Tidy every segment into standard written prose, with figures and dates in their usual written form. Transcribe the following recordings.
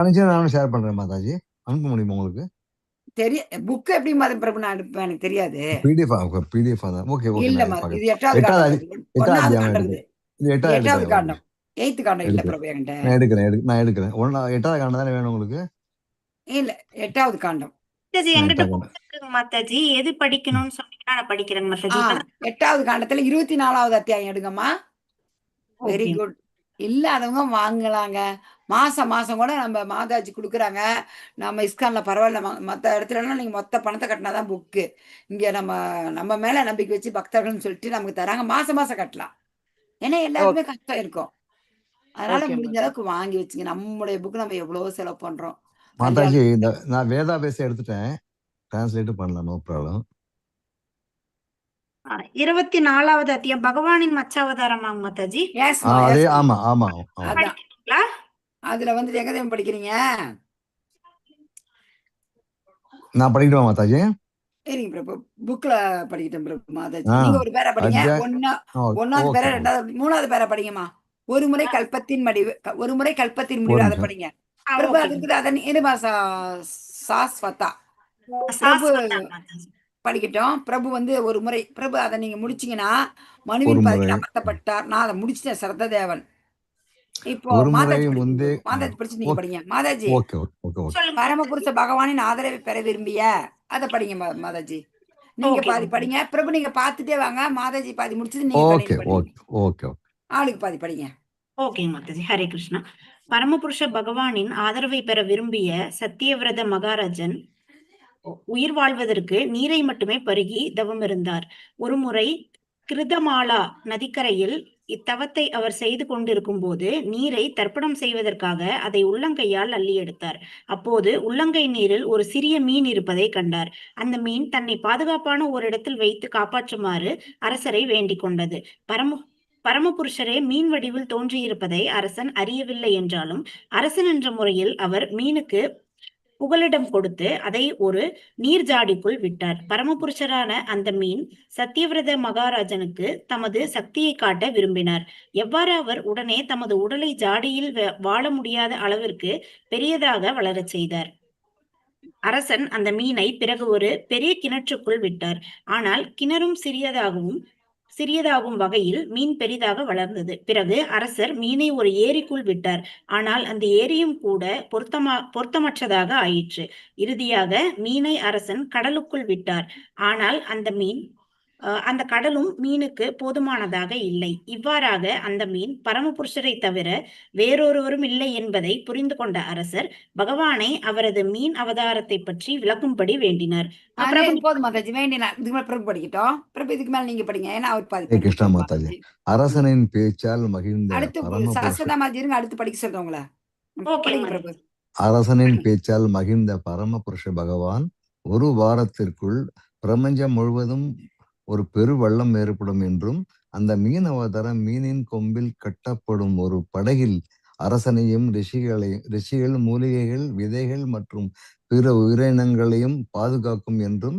நானும் ஷேர் பண்றேன் மாதாஜி. அனுப்ப முடியுமா உங்களுக்கு? புக் எப்படி பிரபு நான் எடுப்பேன், எனக்கு தெரியாது. பிடிஎஃப் தான். ஓகே இல்ல நான் இது பாக்குறேன். 8வது காண்டம். 8வது 1வது அத்தியாயம் காண்டம் எடுக்கிறேன். இது. இது 8வது 8வது எடுக்கிறேன். ஓகே காண்டம். 8th காண்டம் இல்ல எடுக்கிறேன். பிரபு என்கிட்ட. நான் எடுக்கிறேன். 8வது காண்டம் தானே வேணும் உங்களுக்கு? இல்ல 8வது காண்டம். என்கிட்ட புக் இருக்குங்க மாதாஜி. எது படிக்கணும்னு சொன்னீங்கன்னா நான் படிக்கிறேங்க மாதாஜி. 8வது காண்டத்துல 24வது அத்தியாயம் எடுங்கம்மா. Very good. இல்லாதவங்க வாங்கலாங்க. மாசம் கூட நம்ம மாதாஜி கொடுக்குறாங்க. நம்ம இஸ்கான்ல பரவாயில்ல, மற்ற இடத்துலலாம் நீங்க மொத்த பணத்தை கட்டினாதான் புக்கு. இங்க நம்ம மேல நம்பிக்கை வச்சு பக்தர்கள்னு சொல்லிட்டு நமக்கு தராங்க. மாசம் கட்டலாம். ஏன்னா எல்லாருக்குமே கஷ்டம் இருக்கும். அதனால முடிஞ்ச அளவுக்கு வாங்கி வச்சுங்க. நம்முடைய புக் நம்ம எவ்வளவோ செலவு பண்றோம். மாதாஜி, நான் வேதா பேச எடுத்துட்டேன். டிரான்ஸ்லேட் பண்ணலாம், நோ ப்ராப்ளம். 24வது அத்தியாயம் பகவானின் மச்சாவதாரமா மாதாஜி? அதே. ஆமா. அதுல வந்து எங்கதையும் படிக்கிறீங்க? நான் படிக்கணுமா மாதாஜி? சரிங்க பிரபு, புக்ல படிக்கிட்டேன் பிரபு மாதாஜி. நீங்க ஒரு பேரை படிங்க. 1வது பேரை, 2வது 3வது பேரை படிங்கம்மா. ஒரு முறை கல்பத்தின் முடிவு அதை படிங்க பிரபு. அதுக்கு அதை சாஸ்வதா பிரபு படிக்கட்டும். பிரபு வந்து ஒரு முறை பிரபு அதை நீங்க முடிச்சீங்கன்னா மனுவின் பாதிக்கு அமர்த்தப்பட்டார். நான் அதை முடிச்சிட்டேன். சரததேவன். இப்போ மாதாஜி படிச்சு நீங்க படிங்க. மாதாஜி, பரமபுருஷ பகவானின் ஆதரவை பெற விரும்பிய அதை படிங்க மாதாஜி. நீங்க பாதி படிங்க பிரபு. நீங்க பாத்துட்டே வாங்க. மாதாஜி பாதி முடிச்சது நீங்க ஆளுக்கு பாதி படிங்க. ஓகே மாதாஜி. ஹரே கிருஷ்ணா. பரமபுருஷ பகவானின் ஆதரவை பெற விரும்பிய சத்தியவிரத மகாராஜன் உயிர் வாழ்வதற்கு நீரை மட்டுமே பருகி தவம் இருந்தார். ஒருமுறை கிருதமாலா நதிக்கரையில் இத்தவத்தை அவர் செய்து கொண்டிருக்கும் போது நீரை தர்ப்பணம் செய்வதற்காக அதை உள்ளங்கையால் அள்ளி எடுத்தார். அப்போது உள்ளங்கை நீரில் ஒரு சிறிய மீன் இருப்பதை கண்டார். அந்த மீன் தன்னை பாதுகாப்பான ஒரு இடத்தில் வைத்து காப்பாற்றுமாறு அரசரை வேண்டிக் கொண்டது. பரமபுருஷரே மீன் வடிவில் தோன்றியிருப்பதை அரசன் அறியவில்லை என்றாலும் அரசன் என்ற முறையில் அவர் மீனுக்கு புகலிடம் கொடுத்து அதை ஒரு நீர் ஜாடிக்குள் விட்டார். பரமபுருஷரான அந்த மீன் சத்தியவிரத மகாராஜனுக்கு தமது சக்தியை காட்ட விரும்பினார். எவ்வாறு அவர் உடனே தமது உடலை ஜாடியில் வாழ முடியாத அளவிற்கு பெரியதாக வளரச் செய்தார். அரசன் அந்த மீனை பிறகு ஒரு பெரிய கிணற்றுக்குள் விட்டார். ஆனால் கிணறும் சிறியதாகும் வகையில் மீன் பெரிதாக வளர்ந்தது. பிறகு அரசர் மீனை ஒரு ஏரிக்குள் விட்டார். ஆனால் அந்த ஏரியும் கூட பொருத்தமற்றதாக ஆயிற்று. இறுதியாக மீனை அரசன் கடலுக்குள் விட்டார். ஆனால் அந்த கடலும் மீனுக்கு போதுமானதாக இல்லை. இவ்வாறாக அந்த மீன் பரமபுருஷரை தவிர வேறொருவரும் இல்லை என்பதை புரிந்து கொண்ட அரசர் பகவானை அவரது மீன் அவதாரத்தை பற்றி விளக்கும்படி வேண்டினார். இதுக்கு மேல நீங்க படிங்க. ஏன்னா கிருஷ்ணா மாதாஜி, அரசனின் பேச்சால் மகிழ்ந்த அடுத்து படிக்க சொல்றவங்கள. அரசனின் பேச்சால் மகிழ்ந்த பரமபுருஷ பகவான் ஒரு வாரத்திற்குள் பிரபஞ்சம் முழுவதும் ஒரு பெரு வெள்ளம் ஏற்படும் என்றும் அந்த மீன் அவதாரம் மீனின் கொம்பில் கட்டப்படும் ஒரு படகில் அரசனையும் ரிஷிகள் மூலிகைகள் விதைகள் மற்றும் பிற உயிரினங்களையும் பாதுகாக்கும் என்றும்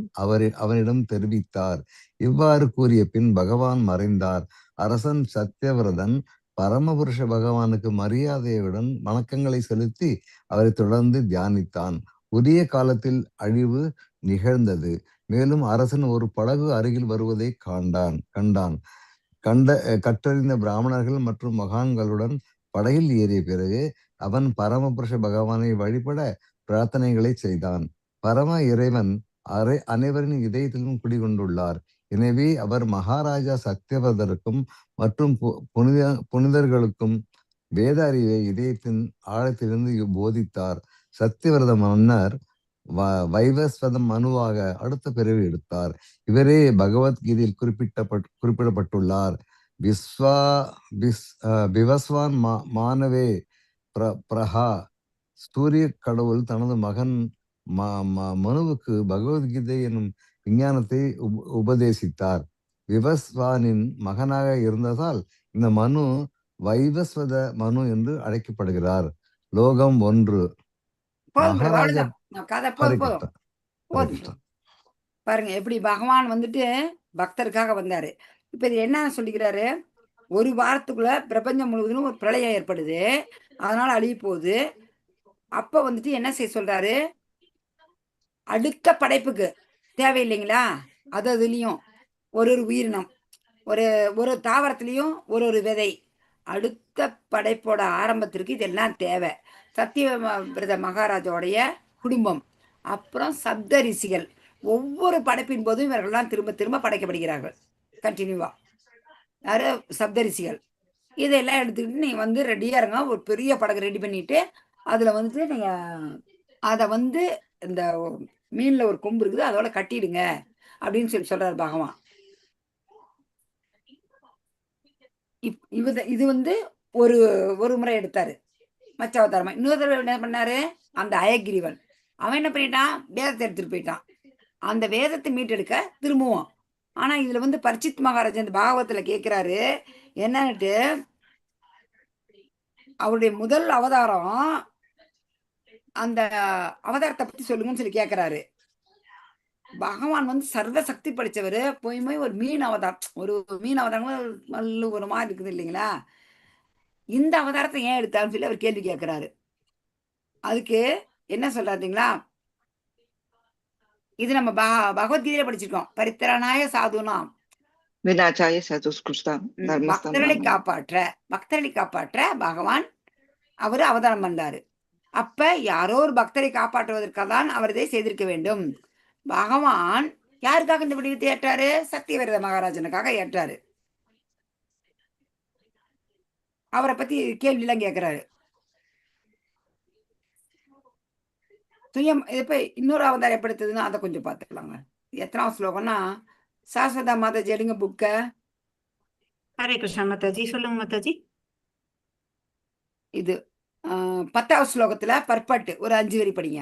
அவனிடம் தெரிவித்தார். இவ்வாறு கூறிய பின் பகவான் மறைந்தார். அரசன் சத்தியவிரதன் பரமபுருஷ பகவானுக்கு மரியாதையுடன் வணக்கங்களை செலுத்தி அவரை தொடர்ந்து தியானித்தான். உரிய காலத்தில் அழிவு நிகழ்ந்தது. மேலும் அரசன் ஒரு படகு அருகில் வருவதை கண்டான். கற்றறிந்த பிராமணர்கள் மற்றும் மகான்களுடன் படகில் ஏறிய பிறகு அவன் பரமபுருஷ பகவானை வழிபட பிரார்த்தனைகளை செய்தான். பரம இறைவன் அனைவரின் இதயத்திலும் குடிகொண்டுள்ளார். எனவே அவர் மகாராஜா சத்தியவதற்கும் மற்றும் புனிதர்களுக்கும் வேத அறிவை இதயத்தின் ஆழத்திலிருந்து போதித்தார். சத்தியவிரத மன்னர் வைவஸ்வதம் மனுவாக அடுத்த பிறவி எடுத்தார். இவரே பகவத்கீதையில் குறிப்பிடப்பட்டுள்ளார். விவஸ்வான் மானவே பிரஹா. சூரிய கடவுள் தனது மகன் மனுவுக்கு பகவத்கீதை எனும் விஞ்ஞானத்தை உபதேசித்தார். விவஸ்வானின் மகனாக இருந்ததால் இந்த மனு வைவஸ்வத மனு என்று அழைக்கப்படுகிறார். லோகம் 1. பாருங்க எப்படி பகவான் வந்துட்டு பக்தருக்காக வந்தாரு. இப்ப இது என்ன சொல்லிக்கிறாரு? ஒரு வாரத்துக்குள்ள பிரபஞ்சம் முழுவதும் ஒரு பிரளயம் ஏற்படுது. அதனால அழிய போகுது. அப்ப வந்துட்டு என்ன செய்ய சொல்றாரு, அடுத்த படைப்புக்கு தேவையில்லைங்களா, அதுலயும் ஒரு உயிரினம், ஒரு ஒரு தாவரத்திலையும் ஒரு விதை, அடுத்த படைப்போட ஆரம்பத்திற்கு இதெல்லாம் தேவை. சத்தியவிரத மகாராஜோடைய குடும்பம், அப்புறம் சப்த ரிஷிகள், ஒவ்வொரு படைப்பின் போதும் இவர்கள்லாம் திரும்ப திரும்ப படைக்கப்படுகிறார்கள் கண்டினியூவா. யாரு? சப்த ரிஷிகள். இதெல்லாம் எடுத்துக்கிட்டு நீங்க வந்து ரெடியா இருங்க, ஒரு பெரிய படகு ரெடி பண்ணிட்டு அதுல வந்துட்டு நீங்க அத வந்து இந்த மீன்ல ஒரு கொம்பு இருக்குது அதோட கட்டிடுங்க அப்படின்னு சொல்றாரு பகவான். இது வந்து ஒரு ஒரு முறை எடுத்தாரு மச்சாவதாரமா. இன்னொரு தடவை என்ன பண்ணாரு, அந்த அயகிரிவன் அவன் என்ன பண்ணிட்டான், வேதத்தை எடுத்துட்டு போயிட்டான். அந்த வேதத்தை மீட்டெடுக்க திரும்பவும். ஆனா இதுல வந்து பரிச்சித் மகாராஜ் அந்த பாகவத்துல கேட்கிறாரு என்னன்னுட்டு, அவருடைய முதல் அவதாரம் அந்த அவதாரத்தை பத்தி சொல்லுங்கன்னு சொல்லி கேட்கிறாரு. பகவான் வந்து சர்வ சக்தி படைச்சவர், போய் ஒரு மீன் அவதாரம், ஒரு மீன் அவதாரம் ஒரு மாதிரி இருக்குது இல்லைங்களா, இந்த அவதாரத்தை ஏன் எடுத்தாருன்னு சொல்லி அவர் கேள்வி கேட்கிறாரு. அதுக்கு என்ன சொல்றாருங்களா, இது நம்ம பகவத்கீதையில படிச்சிருக்கோம். பரித்திராணாய சாதுனாம் விநாசாய சதுஷ்கிருஷ்டாம் பக்தர்களை காப்பாற்ற பகவான் அவரு அவதாரம் பண்றாரு. அப்ப யாரோ ஒரு பக்தரை காப்பாற்றுவதற்காக தான் அவர் இதை செய்திருக்க வேண்டும். பகவான் யாருக்காக இந்த வடிவத்தை ஏற்றாரு, சத்தியவிரத மகாராஜனுக்காக ஏற்றாரு. அவரை பத்தி கேள்வி எல்லாம் கேட்கிறாரு. இப்ப இன்னொரு அவதாரம் எப்படி எடுத்ததுன்னா அதை கொஞ்சம் பார்த்துக்கலாங்க. எத்தனாவது ஸ்லோகம்னா, சாஸ்வதா மாதாஜி எடுங்க புக்க. ஹரே கிருஷ்ணா மாதாஜி, சொல்லுங்க மாதாஜி. இது 10வது ஸ்லோகத்துல பர்பட்டு ஒரு 5 வரி படிங்க.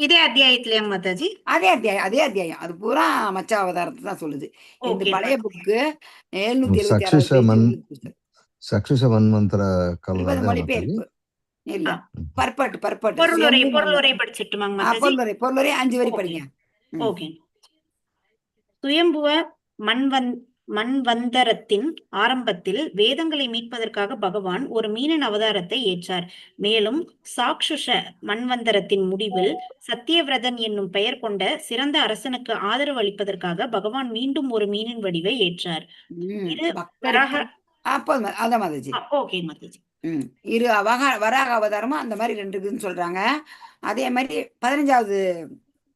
இதே அத்தியாயத்திலயா மாதாஜி? அதே அத்தியாயம் அது பூரா மச்ச அவதாரத்தை தான் சொல்லுது. இந்த பழைய புக்கு 776 சக்ஷுஷ மன்வந்தர மொழிபெயர்ப்பு இல்ல, பர்பட்டு பொருளுரை படிச்சிட்டுமாங்க மாதாஜி? பொருளுரை 5 வரி படிங்க. ஓகே. சுயம்புவ மன்வந்தரத்தின் ஆரம்பத்தில் வேதங்களை மீட்பதற்காக பகவான் ஒரு மீனின் அவதாரத்தை ஏற்றார். மேலும் சாக்ஷுஷ மன்வந்தரத்தின் முடிவில் சத்தியவிரதன் என்னும் பெயர் கொண்ட சிறந்த அரசனுக்கு ஆதரவு அளிப்பதற்காக பகவான் மீண்டும் ஒரு மீனின் வடிவை ஏற்றார். இரு வராக அவதாரமா அந்த மாதிரி 2 இருக்குன்னு சொல்றாங்க. அதே மாதிரி 15வது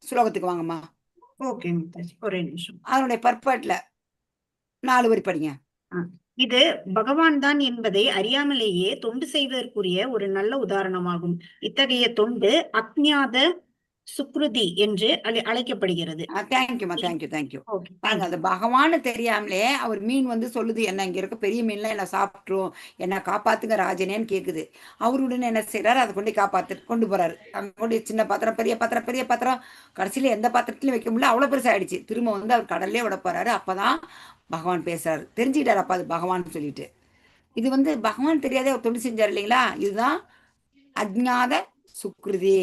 ஸ்லோகத்துக்கு வாங்கம்மா. ஓகே ஒரே நிமிஷம். அதனுடைய பர்பட்ல 4 வரி படிங்க. இது பகவான் தான் என்பதை அறியாமலேயே தொண்டு செய்வதற்குரிய ஒரு நல்ல உதாரணமாகும். இத்தகைய தொண்டு அக்ஞாத சுக்ருதி என்று அழைக்கப்படுகிறது. தேங்க்யூ. அது பகவான்னு தெரியாமலே அவர் மீன் வந்து சொல்லுது, என்ன இங்க இருக்க பெரிய மீன்லாம் என்ன சாப்பிட்டுரும், என்ன காப்பாத்துங்க ராஜனேன்னு கேக்குது. அவருடனே என்ன செய்யறாரு, அதை கொண்டு போறாரு. அங்க கொண்டு சின்ன பாத்திரம் பெரிய பாத்திரம் கடைசியில எந்த பாத்திரத்திலயும் வைக்க முடியல, அவ்வளவு பெருசா ஆயிடுச்சு. திரும்ப வந்து அவர் கடல்லே விட போறாரு. அப்பதான் பகவான் பேசுறாரு, தெரிஞ்சுக்கிட்டாரு அப்பா அது பகவான் சொல்லிட்டு. இது வந்து பகவான் தெரியாதே அவர் தொண்டு செஞ்சாரு இல்லைங்களா, இதுதான் அஜ்ஞாத சுக்ருதி.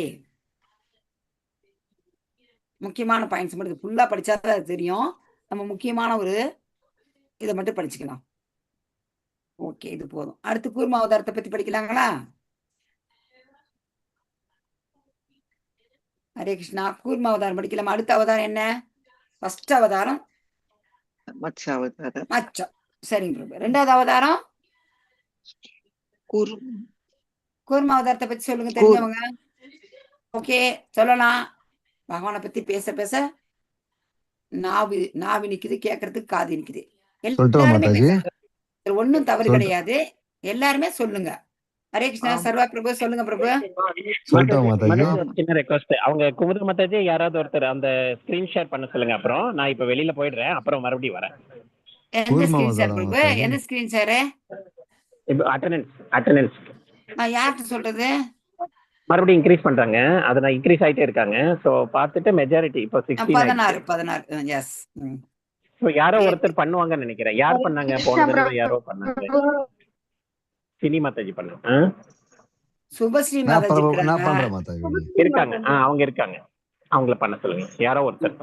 முக்கியமான பாயிண்ட்ஸ் மட்டும் ஃபுல்லா படிச்சாதான் அது தெரியும். நம்ம முக்கியமான ஒரு இதை மட்டும் படிச்சுக்கலாம். ஓகே, இது போதும். அடுத்து கூர்ம அவதாரத்தை பத்தி படிக்கலாங்களா? ஹரே கிருஷ்ணா. கூர்ம அவதாரம் படிக்கலாம். அடுத்த அவதாரம் என்ன? ஃபர்ஸ்ட் அவதாரம் மச்சம். சரிங்க பிரபு. 2வது அவதாரம் கூர்ம அவதாரத்தை பத்தி சொல்லுங்க தெரிஞ்சவங்க. ஓகே, சொல்லலாம். பகவானை பத்தி பேச பேச நாவி நிக்குது, கேட்கறதுக்கு காது நிக்குது. எல்லாருமே ஒன்னும் தவறு கிடையாது, எல்லாருமே சொல்லுங்க. ஹரே கிருஷ்ணா. சர்வா பிரபு சொல்லுங்க பிரபு. சின்ன ரெக்வெஸ்ட், அவங்க குமுத மாதாஜி யாராவது ஒருத்தர் அந்த ஸ்கிரீன் ஷேர் பண்ண சொல்லுங்க. அப்புறம் நான் இப்ப வெளியில போயிடுறேன், அப்புறம் மறுபடியும் வரேன். எந்த ஸ்கிரீன் ஷேர் பிரபு? எந்த ஸ்கிரீன் ஷேர்? அட்டெண்டன்ஸ் யார்கிட்ட சொல்றது? மறுபடியும் இன்க்ரீஸ் பண்றாங்க, அத நான் இன்க்ரீஸ் ஆயிட்டே இருக்காங்க. சோ பார்த்துட்டு மெஜாரிட்டி இப்போ 16 எஸ். சோ யாரோ ஒருத்தர் பண்ணுவாங்கன்னு நினைக்கிறேன். யார் பண்ணாங்க? போன தடவை யாரோ பண்ணாங்க. சினி மாதாஜி பண்ணாங்க. சுபஸ்ரீ மாதாஜி இருக்காங்க. அவங்க இருக்காங்க, அவங்கள பண்ண சொல்லுங்க. யாரோ ஒருத்தர்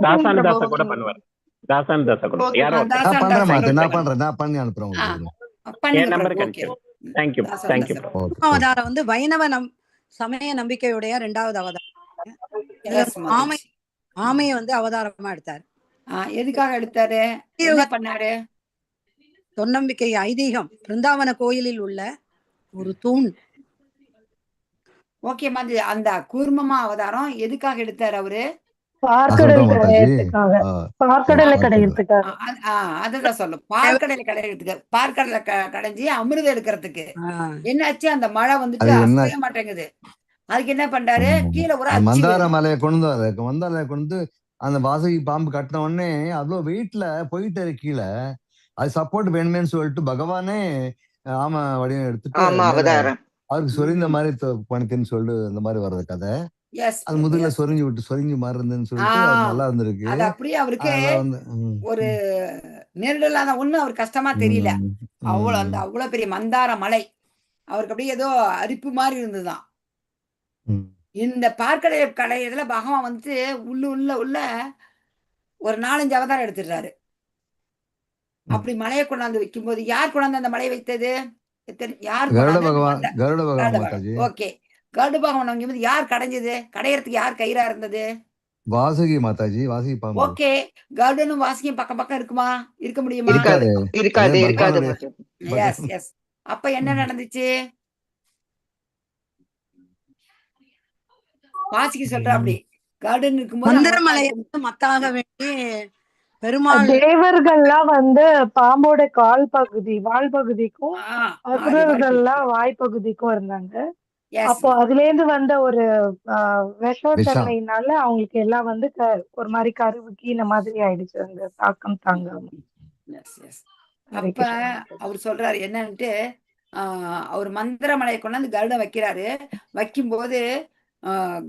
தாசான் தாசா கூட பண்ணுவார். தாசான் தாசா கூட யாரோ நான் பண்ணி அனுப்புறேன். பண்ணுங்க என் நம்பர் பிரபு. ஓகே, கணிச்சிடும். தேங்க்யூ நான் சொல்றேன், தேங்க்யூ சொல்றேன். பிரபு. ஓகே ஓகே அவதாரம் வந்து வைணவ சமய நம்பிக்கையுடைய 2வது அவதாரம். இதுல Yes, மாதாஜி. ஆமையை வந்து அவதாரமா எடுத்தார். எதுக்காக எடுத்தாரு? என்ன பண்ணாரு? தொன்னம்பிக்கை ஐதீகம் பிருந்தாவன கோயிலில் உள்ள ஒரு தூண். ஓகே மாதாஜி, அந்த கூர்மமா அவதாரம் எதுக்காக எடுத்தாரு அவரு? பார்க்கடல் சொல்றேன் மாதாஜி. கடையறதுக்காக, பார்க்கடலை கடையறதுக்காக. அதுதான் சொல்லும். பார்க்கடலை கடையிறதுக்கு, பார்க்கடலை கடைஞ்சி அமிர்தம் எடுக்கிறதுக்கு. என்னாச்சு, அந்த மழை வந்துட்டு அது என்ன அசைய மாட்டேங்குது. அதுக்கு என்ன பண்றாரு, கீழே ஒரு அந்த அச்சு மந்தார வேணும். மலையை கொண்டு வந்தாரு. மந்தார மலையை கொண்டு அந்த வாசுகி பாம்பு கட்டின உடனே அவ்வளவு வெயிட்ல போயிட்டாரு கீழே. அது சப்போர்ட் வேணுமேன்னு சொல்லிட்டு பகவானே ஆமா வடிவம் எடுத்துட்டு ஆமா மேல அவதாரம். அவருக்கு சொரிந்த மாதிரி பணிக்குன்னு சொல்லி அந்த மாதிரி வர்றது கதை. Yes, அது முதுகுல சொரிஞ்சு மாதிரி இருந்துன்னு சொல்லிட்டு அது நல்லா இருந்திருக்கு. அது அப்படியே அவருக்கு அதெல்லாம் வந்து ஒரு நேரிடலான ஒண்ணு அவருக்கு கஷ்டமா தெரியல. அவ்வளவு பெரிய மந்தார மலை அவருக்கு அப்படியே ஏதோ அரிப்பு மாதிரி இருந்துதான். இந்த பார்க்கடை கடையில பகவான் வந்து உள்ள ஒரு 4-5 அவதாரம் எடுத்துடுறாரு. அப்படி மலையை கொண்டாந்து வைக்கும் போது யார் கொண்டாந்து அந்த மலையை வைத்தது? யார்? கருட பகவான். கருட பகவான் மாதாஜி. ஓகே, கருட பகவான் வைக்கும்போது யார் கடைஞ்சது? கடையறதுக்கு யார் கயிறா இருந்தது? வாசுகி மாதாஜி. வாசுகி பாம்பு. ஓகே, கருடனும் வாசுகியும் பக்கம் பக்கம் இருக்குமா? இருக்க முடியுமா? இருக்காது இருக்காது இருக்காது. Yes yes. அப்ப என்ன நடந்துச்சு? வாசுகி சொல்ற அப்படி கருடன் இருக்கும்போது மந்திரமலையை மத்தாக வேண்டி பெருமாள் தேவர்கள்லாம் வந்து பாம்போட கால் பகுதி வால் பகுதிக்கும், அசுரர்கள்லாம் வாய்ப்பகுதிக்கும் இருந்தாங்க. அப்போ அதுல இருந்து வந்த ஒரு விஷத்தன்மையினால அவங்களுக்கு எல்லாம் வந்து ஒரு மாதிரி கருவுக்கு இந்த மாதிரி ஆயிடுச்சு. அந்த தாக்கம் தாங்காம. அப்ப அவர் சொல்றாரு என்னன்ட்டு, அவர் மந்திரமலையை கொண்டாந்து கருடன் வைக்கிறாரு. வைக்கும்போது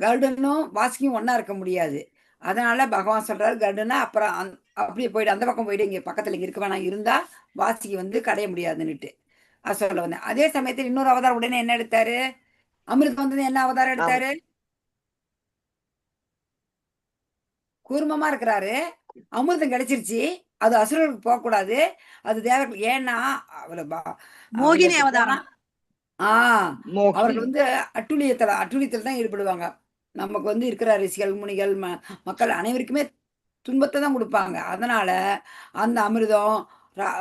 கருடனும் வாசுகியும் ஒன்னா இருக்க முடியாது. அதனால பகவான் சொல்றாரு கருடனா அப்புறம் அப்படியே போயிட்டு அந்த பக்கம் போயிட்டு இங்க பக்கத்துல இங்க இருக்க வேணாம், இருந்தா வாசுகி வந்து கடைய முடியாதுன்னுட்டு அது சொல்ல வந்தேன். அதே சமயத்தில் இன்னொரு அவதாரம் உடனே என்ன எடுத்தாரு? அமிர்தம் வந்தது என்ன அவதாரம் எடுத்தாரு? கூர்மமா இருக்கிறாரு. அமிர்தம் கிடைச்சிருச்சு. அது அசுரர்களுக்கு போக கூடாது, அது தேவர்கள். ஏன்னா மோகினி அவதாரம். அவர்கள் வந்து அட்டுழியத்துல தான் ஈடுபடுவாங்க. நமக்கு வந்து இருக்கிற ரிஷிகள் முனிகள் மக்கள் அனைவருக்குமே துன்பத்தை தான் கொடுப்பாங்க. அதனால அந்த அமிர்தம்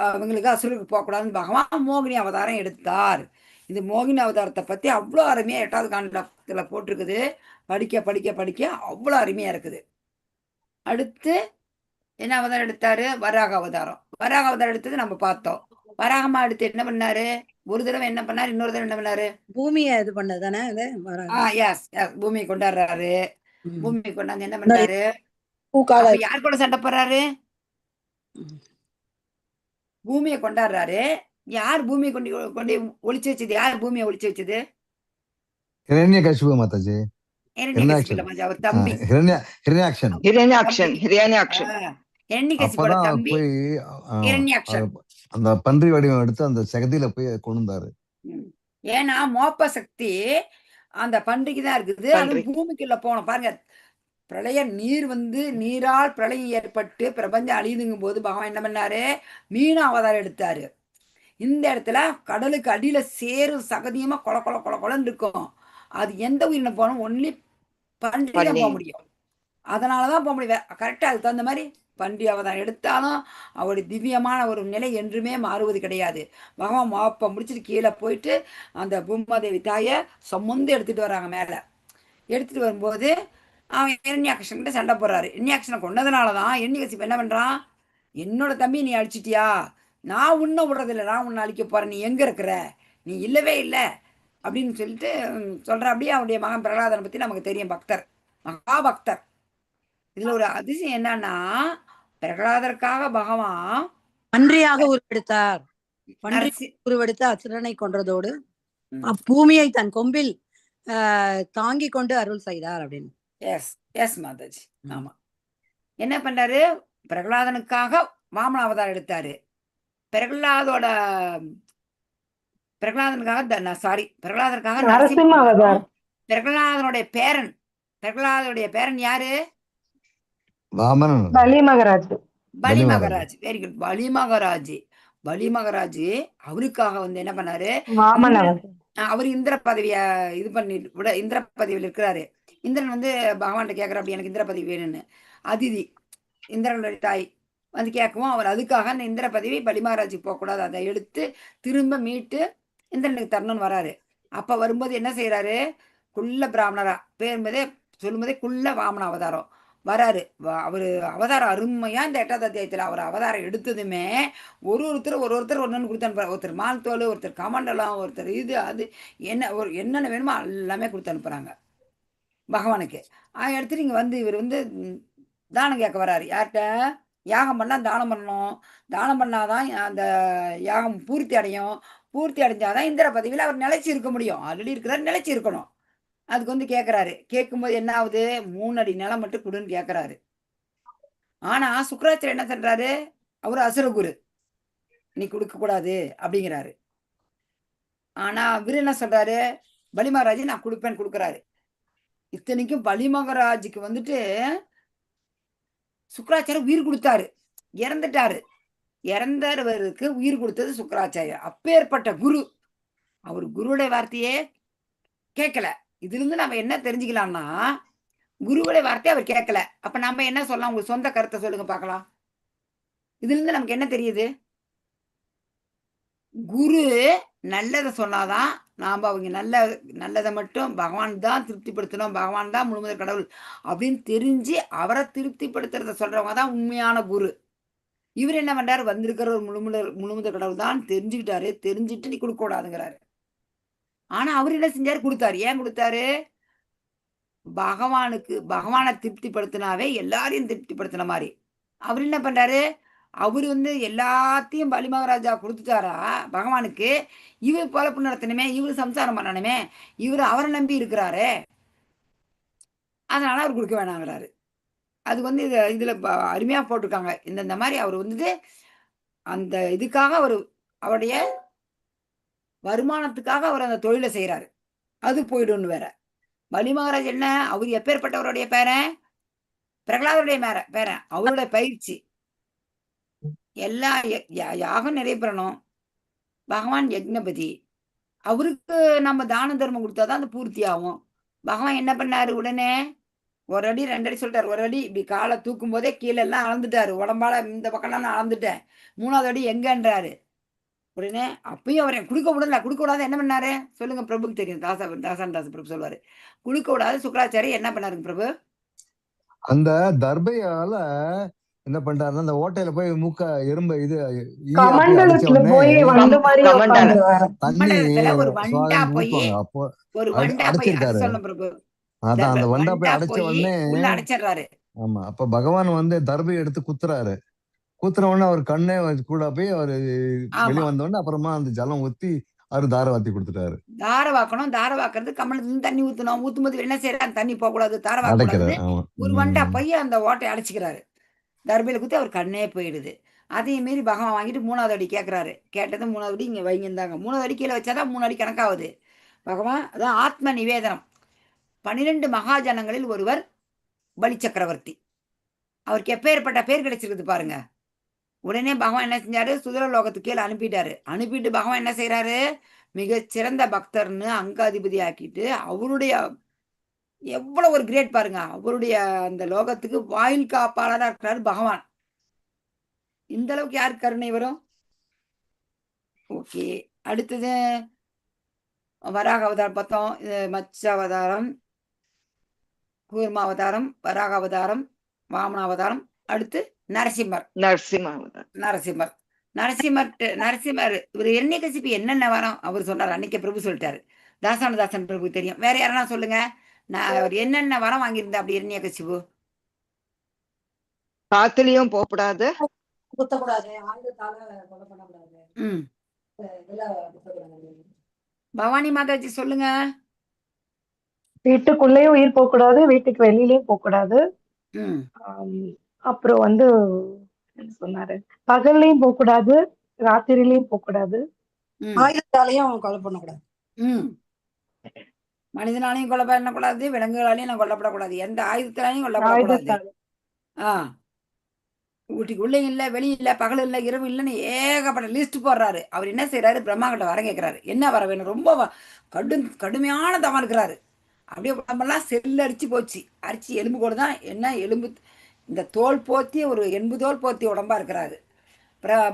அவங்களுக்கு அசுரருக்கு போகக்கூடாதுன்னு பகவான் மோகினி அவதாரம் எடுத்தார். இந்த மோகினி அவதாரத்தை பத்தி அவ்வளோ அருமையா 8வது காண்டத்துல போட்டிருக்குது. படிக்க படிக்க படிக்க அவ்வளோ அருமையா இருக்குது. அடுத்து என்ன அவதாரம் எடுத்தாரு? வராக அவதாரம். வராக அவதாரம் எடுத்தது நம்ம பார்த்தோம். வராகமா எடுத்து என்ன பண்ணாரு? ஒரு தடவை என்ன பண்ணாரு, இன்னொரு தடவை என்ன பண்ணாரு? பூமியை இது பண்ணதானே. பூமியை கொண்டாடுறாரு. பூமியை கொண்டாந்து என்ன பண்ணாரு? யார் கூட சண்டை போடுறாரு? பூமியை கொண்டாடுறாரு. யார் பூமியை கொண்டு ஒளிச்சு வச்சது? யார் பூமியை ஒளிச்சு வச்சது? ஹிரண்யகசிபு மாதாஜி. அவர் தம்பி அந்த பன்றி வடிவம் எடுத்து அந்த சகதியில போய் கொண்டு வந்தாரு. ஏன்னா மோப்ப சக்தி அந்த பன்றிக்கு தான் இருக்குது. அது பூமிக்குள்ள போனோம் பாருங்க. பிரளய நீர் வந்து நீரால் பிரளயம் ஏற்பட்டு பிரபஞ்சம் அழியுதுங்கும் போது பகவான் என்ன பண்ணாரு? மீன அவதாரம் எடுத்தாரு. இந்த இடத்துல கடலுக்கு அடியில சேரும் சகதியமா கொல கொல கொல கொலன்னு இருக்கும். அது எந்த உயிரினம் போனோம்? ஒன்லி பன்றி தான் போக முடியும். அதனாலதான் போக முடியும். கரெக்டா அதுக்கு தகுந்த மாதிரி பன்றி அவதாரம் எடுத்தாலும் அவருடைய திவ்யமான ஒரு நிலை என்றுமே மாறுவது கிடையாது. பகவான் மாப்ப முடிச்சுட்டு கீழே போயிட்டு அந்த பூமாதேவி தாயை சுமந்து எடுத்துட்டு வராங்க. மேல எடுத்துட்டு வரும்போது அவன் இரண்யாக்ஷன் கிட்ட சண்டை போடுறாரு. இரண்யாக்ஷனை கொண்டதுனாலதான் இரண்யகசிப்பு என்ன பண்றான்? என்னோட தம்பி நீ அழிச்சிட்டியா? நான் உன்னை விடுறதில்லை, நான் உன்னை அழிக்க போறேன், நீ எங்க இருக்கிற? நீ இல்லவே இல்லை அப்படின்னு சொல்லிட்டு சொல்ற. அப்படியே அவருடைய மகன் பிரகலாதனை பத்தி நமக்கு தெரியும். பக்தர், மகாபக்தர். இதுல ஒரு அதிசயம் என்னன்னா, பிரகலாதருக்காக பகவான் பன்றியாக உருவெடுத்தார். உருவெடுத்து அசுரனை கொன்றதோடு பூமியை தன் கொம்பில் தாங்கி கொண்டு அருள் செய்தார் அப்படின்னு. Yes yes Mataji. ஆமா, என்ன பண்ணாரு? பிரகலாதனுக்காக வாமன அவதாரம் எடுத்தாரு. பிரகலாதனுக்காக நரசிம்ம அவதாரம். பிரகலாதனுடைய பேரன் யாரு? பலி மகாராஜ். பலி மகாராஜ். Very good. பலி மகாராஜ். பலி மகாராஜ் அவருக்காக வந்து என்ன பண்ணாரு, வாமன அவர் இந்திர பதவிய இது பண்ணி விட இந்திர பதவியில் இருக்கிறாரு. இந்திரன் வந்து பகவான்கிட்ட கேட்கற, அப்படி எனக்கு இந்திர பதவி வேணும்னு. அதிதி இந்திரனுடைய தாய் வந்து கேட்கவும், அவர் அதுக்காக அந்த இந்திர பதவி பலி மகாராஜுக்கு போகக்கூடாது, அதை எடுத்து திரும்ப மீட்டு இந்திரனுக்கு தரணும்னு வராரு. அப்ப வரும்போது என்ன செய்யறாரு, குள்ள பிராமணரா பேரும்போதே சொல்லும்போதே குள்ள வாமன அவதாரம் வராரு. அவரு அவதாரம் அருமையா இந்த 8வது அத்தியாயத்துல அவர் அவதாரம் எடுத்ததுமே ஒருத்தர் ஒன்னொன்னு கொடுத்து அனுப்புறாரு. ஒருத்தர் மால் தோல், ஒருத்தர் கமண்டலம், ஒருத்தர் இது அது என்ன ஒரு என்னென்ன வேணுமோ எல்லாமே கொடுத்து அனுப்புறாங்க பகவானுக்கு. எடுத்துட்டு இங்க வந்து இவர் வந்து தானம் கேட்க வராரு. யார்கிட்ட? யாகம் பண்ணா தானம் பண்ணணும், தானம் பண்ணாதான் அந்த யாகம் பூர்த்தி அடையும், பூர்த்தி அடைஞ்சாதான் இந்திர பதவியில் அவர் நிலைச்சி இருக்க முடியும். ஆல்ரெடி இருக்கிறார், நிலைச்சி இருக்கணும். அதுக்கு வந்து கேட்கிறாரு. கேட்கும்போது என்ன ஆகுது, 3 அடி நிலம் மட்டும் கொடுன்னு கேட்கிறாரு. ஆனா சுக்கராச்சாரியர் என்ன சொல்றாரு, அவரு அசுரகுரு, நீ கொடுக்க கூடாது அப்படிங்கிறாரு. ஆனா இவரு என்ன சொல்றாரு, பலி மகாராஜ் நான் கொடுப்பேன்னு கொடுக்குறாரு. இத்தனைக்கும் பலி மகாராஜுக்கு வந்துட்டு சுக்கராச்சாரியர் உயிர் கொடுத்தாரு, இறந்துட்டாரு. இறந்தவருக்கு உயிர் கொடுத்தது சுக்கராச்சாரியர். அப்பேற்பட்ட குரு, அவர் குருவுடைய வார்த்தையே கேட்கல. இதுல இருந்து நம்ம என்ன தெரிஞ்சுக்கலாம்னா, குருவுடைய வார்த்தையை அவர் கேட்கல. அப்ப நம்ம என்ன சொல்லலாம், உங்களுக்கு சொந்த கருத்தை சொல்லுங்க பார்க்கலாம். இதுல இருந்து நமக்கு என்ன தெரியுது, குரு நல்லதை சொன்னாதான் நாம அவங்க நல்லதை மட்டும் பகவான் தான் திருப்திப்படுத்தணும், பகவான் தான் முழுமுதற் கடவுள் அப்படின்னு தெரிஞ்சு அவரை திருப்திப்படுத்துறத சொல்றவங்க தான் உண்மையான குரு. இவர் என்ன பண்றாரு, வந்திருக்கிற ஒரு முழுமுதற் கடவுள் தான் தெரிஞ்சுக்கிட்டாரு, தெரிஞ்சுட்டு நீ கொடுக்க கூடாதுங்கிறாரு. ஆனா அவர் என்ன செஞ்சாரு, கொடுத்தாரு. ஏன் கொடுத்தாரு, பகவானை திருப்திப்படுத்தினாவே எல்லாரையும் திருப்திப்படுத்தின மாதிரி. அவர் என்ன பண்றாரு, அவரு வந்து எல்லாத்தையும் பலி மகாராஜா கொடுத்துட்டாரா பகவானுக்கு, இவர் பொழப்பு நடத்தணுமே, இவர் சம்சாரம் பண்ணணுமே, இவர் அவரை நம்பி இருக்கிறாரு, அதனால அவர் கொடுக்க வேணாங்கிறாரு. அது வந்து இதுல அருமையா போட்டிருக்காங்க. இந்த மாதிரி அவர் வந்துட்டு அந்த இதுக்காக அவருடைய வருமானத்துக்காக அவர் அந்த தொழிலை செய்யறாரு, அது போயிடும்னு வேற. பலி மகாராஜ் என்ன, அவர் எப்பேற்பட்டவருடைய பேரன், பிரகலாதருடைய பேரன், அவருடைய பயிற்சி எல்லா யாகம் நிறைய பெறணும். பகவான் யக்னபதி, அவருக்கு நம்ம தான தர்மம் கொடுத்தாதான் அந்த பூர்த்தி ஆகும். பகவான் என்ன பண்ணாரு, உடனே 1 அடி 2 அடி சொல்லிட்டாரு. 1 அடி இப்படி காலை தூக்கும் போதே கீழே எல்லாம் அளந்துட்டாரு, உடம்பால இந்த பக்கம்லாம் நான் அளந்துட்டேன், 3வது அடி எங்கன்றாரு. உடனே அப்பயும் அவரை கொடுக்க கூடாது. என்ன பண்ணாரு சொல்லுங்க, பிரபுக்கு தெரியும், தாசான் பிரபு சொல்லுவாரு, கொடுக்க கூடாது. சுக்கராச்சாரி என்ன பண்ணாருங்க பிரபு, அந்த தர்பையால என்ன பண்றாருன்னா, அந்த ஓட்டையில போய் மூக்க எறும்பு இது கமண்டலத்துல போய் வந்த மாதிரி தண்ணி ஒரு வண்டா போய் அப்போ ஒரு வண்டா போய் சொல்ல பிரபு, அதான் அந்த வண்டா போய் அடைச்ச உடனே உள்ள அடைச்சிடுறாரு. ஆமா, அப்ப பகவான் வந்து தர்பையை எடுத்து குத்துறாரு. குத்துற உடனே அவர் கண்ணே கூட போய் அவரு வெளியே வந்த உடனே அப்புறமா அந்த ஜலம் ஊத்தி அவரு தார வாத்தி கொடுத்துட்டாரு. தார வாக்கணும், தார வாக்குறது கமலத்துல தண்ணி ஊத்தணும், ஊத்தும்போது என்ன செய்யறாரு, தண்ணி போக கூடாது, தார வாக்க ஒரு வண்டா போய் அந்த ஓட்டை அடைச்சிக்கிறாரு. தர்பையில குத்தி அவர் கண்ணே போயிடுது. அதையும் மீறி பகவான் வாங்கிட்டு 3வது அடி கேட்கிறாரு. கேட்டது 3வது அடி இங்க வைங்கிருந்தாங்க. 3வது அடி கீழே வச்சாதான் 3 அடி கணக்காகுது. பகவான் அதான் ஆத்ம நிவேதனம். 12 மகாஜனங்களில் ஒருவர் பலி சக்கரவர்த்தி. அவருக்கு எப்பேற்பட்ட பேர் கிடைச்சிருக்குது பாருங்க. உடனே பகவான் என்ன செஞ்சாரு, சுதரலோகத்துக்கு கீழே அனுப்பிட்டு பகவான் என்ன செய்யறாரு, மிகச்சிறந்த பக்தர்னு அங்காதிபதி ஆக்கிட்டு அவருடைய எவ்வளவு ஒரு கிரேட் பாருங்க, அவருடைய அந்த லோகத்துக்கு வாயில் காப்பாளராக இருக்கிறாரு பகவான். இந்த அளவுக்கு யாருக்கு கருணை வரும். ஓகே, அடுத்தது வராக அவதாரம் பார்த்தோம், மத்ச அவதாரம், கூர்ம அவதாரம், வராக அவதாரம், வாமன அவதாரம், அடுத்து நரசிம்மர் இவர் எண்ணிக்கசிப்பி என்னென்ன வரம் அவர் சொன்னார் அன்னைக்கு பிரபு சொல்லிட்டாரு. தாசானதாசன் பிரபு தெரியும். வேற யாரா சொல்லுங்க, அவர் என்னென்ன வரம் வாங்கியிருந்தா அப்படி இரண்யகசிபு? காத்துலயும் போகக்கூடாது, பவானி மாதாஜி சொல்லுங்க. வீட்டுக்குள்ளேயும் உயிர் போக கூடாது, வீட்டுக்கு வெளியிலயும் போக கூடாது. அப்புறம் வந்து சொன்னாரு, பகல்லையும் போக கூடாது, ராத்திரிலையும் போக கூடாது, ஆயுதத்தாலையும் கொலை பண்ணக்கூடாது, மனிதனாலையும் கொலை பண்ணக்கூடாது, விலங்குகளாலையும் நான் கொல்லப்படக்கூடாது, எந்த ஆயுதத்தாலையும் கொல்லப்படக்கூடாது. வீட்டுக்கு உள்ளே இல்லை, வெளியே இல்லை, பகல் இல்லை, இரவு இல்லைன்னு ஏகப்பட்ட லிஸ்ட் போடுறாரு. அவர் என்ன செய்யறாரு? பிரம்மா கிட்ட வர கேட்கிறாரு. என்ன வர வேணும்? ரொம்ப கடுமையான தவம் இருக்கிறாரு. அப்படியே உடம்பெல்லாம் செல்லு அரிச்சு போச்சு. அரிச்சு எலும்பு கூட தான் என்ன எலும்பு, இந்த தோல் போத்தி ஒரு 80 தோல் போத்தி உடம்பா இருக்கிறாரு.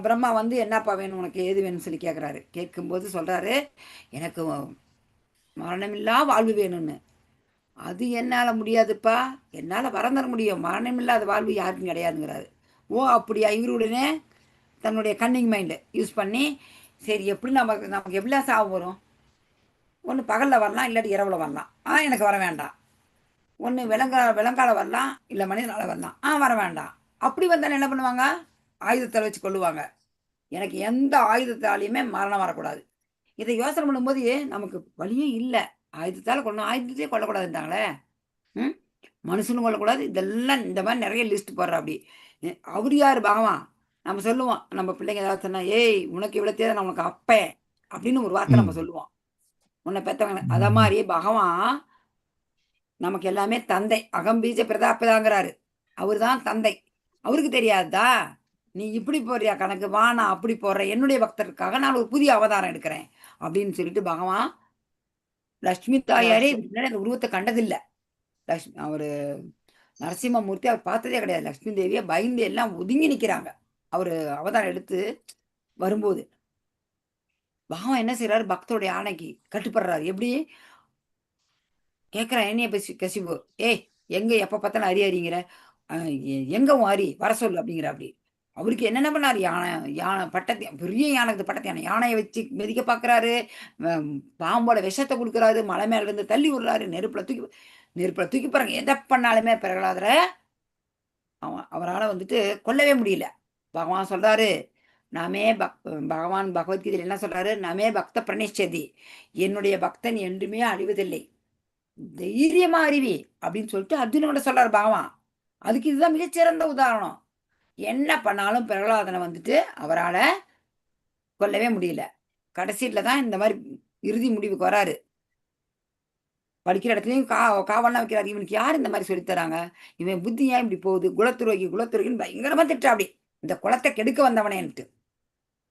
பிரம்மா வந்து என்னப்பா வேணும் உனக்கு, ஏது வேணும்னு சொல்லி கேட்குறாரு. கேட்கும்போது சொல்றாரு, எனக்கு மரணமில்லா வாழ்வு வேணும்னு. அது என்னால் முடியாதுப்பா, என்னால் வரம் தர முடியும், மரணமில்லாத வாழ்வு யாருக்கும் கிடையாதுங்கிறாரு. ஓ அப்படியா? இவருடனே தன்னுடைய கன்னிங் மைண்டை யூஸ் பண்ணி, சரி எப்படி நமக்கு எப்படிலாம் சாவு வரும்? ஒன்று பகலில் வரலாம், இல்லாட்டி இரவில் வரலாம். எனக்கு வர வேண்டாம். ஒன்று விலங்கால வரலாம், இல்லை மனிதனால் வரலாம். வர வேண்டாம். அப்படி வந்தாலும் என்ன பண்ணுவாங்க? ஆயுதத்தை வச்சு கொள்ளுவாங்க. எனக்கு எந்த ஆயுதத்தாலையுமே மரணம் வரக்கூடாது. இதை யோசனை பண்ணும்போது நமக்கு வழியே இல்லை. ஆயுதத்தால் கொள்ளணும், ஆயுதத்தையே கொல்லக்கூடாதுன்றாங்களே. மனுஷனும் கொள்ளக்கூடாது. இதெல்லாம் இந்த மாதிரி நிறைய லிஸ்ட் போடுற. அப்படி அவர் யார்? பகவான். நம்ம சொல்லுவோம், நம்ம பிள்ளைங்க ஏதாவது சொன்னா, ஏய் உனக்கு இவ்வளோ தேவை, நான் உனக்கு அப்பேன் அப்படின்னு ஒரு வார்த்தை நம்ம சொல்லுவோம், உன்னை பெற்றவங்க. அத மாதிரி பகவான் நமக்கு எல்லாமே தந்தை. அகம்பீஜ பிரதாப்பதாங்கிறாரு. அவர் தான் தந்தை. அவருக்கு தெரியாதா? நீ இப்படி போறியா கணக்கு, வா நான் அப்படி போடுறேன், என்னுடைய பக்தருக்காக நான் ஒரு புதிய அவதாரம் எடுக்கிறேன் அப்படின்னு சொல்லிட்டு பகவான் லட்சுமி தாயாரே முன்னாடி அந்த உருவத்தை கண்டதில்லை. அவரு நரசிம்மமூர்த்தி அவர் பார்த்ததே கிடையாது. லட்சுமி தேவியை பயந்து எல்லாம் ஒதுங்கி நிற்கிறாங்க. அவர் அவதாரம் எடுத்து வரும்போது பகவான் என்ன செய்யறாரு? பக்தருடைய ஆணைக்கு கட்டுப்படுறாரு. எப்படி கேட்குறான் என்னைய கசிபு, ஏய் எங்க எப்போ பார்த்தாலும் அறிங்கிற, எங்க உன் அரி வர சொல்லு அப்படிங்கிற. அப்படி அவருக்கு என்னென்ன பண்ணாரு? யானை பட்டத்தை, பெரிய யானைக்கு பட்டத்தை யானையை வச்சு மிதிக்க பார்க்குறாரு. பாம்போட விஷத்தை கொடுக்குறாரு. மலை மேல இருந்து தள்ளி விடுறாரு. நெருப்புல தூக்கி பாருங்க. எதை பண்ணாலுமே பிரகலாதரை அவரால் வந்துட்டு கொல்லவே முடியல. பகவான் சொல்றாரு, நாமே பகவான் பகவத்கீதையில் என்ன சொல்றாரு? நாமே பக்த பிரணேஷதி, என்னுடைய பக்தன் என்றுமே அழிவதில்லை, தைரியமா அறிவி அப்படின்னு சொல்லிட்டு அர்ஜுனோட சொல்றாரு பகவான். அதுக்கு இதுதான் மிகச்சிறந்த உதாரணம். என்ன பண்ணாலும் பிரகலாதனை வந்துட்டு அவரால் கொல்லவே முடியல. கடைசியில தான் இந்த மாதிரி இறுதி முடிவுக்கு வராரு. படிக்கிற இடத்துலையும் காவல்லாம் வைக்கிறாரு. இவனுக்கு யார் இந்த மாதிரி சொல்லித்தராங்க? இவன் புத்தி ஏன் இப்படி போகுது? குலத்துறைக்குன்னு பயங்கரமா திட்டா. அப்படி இந்த குலத்தை கெடுக்க வந்தவனேன்ட்டு.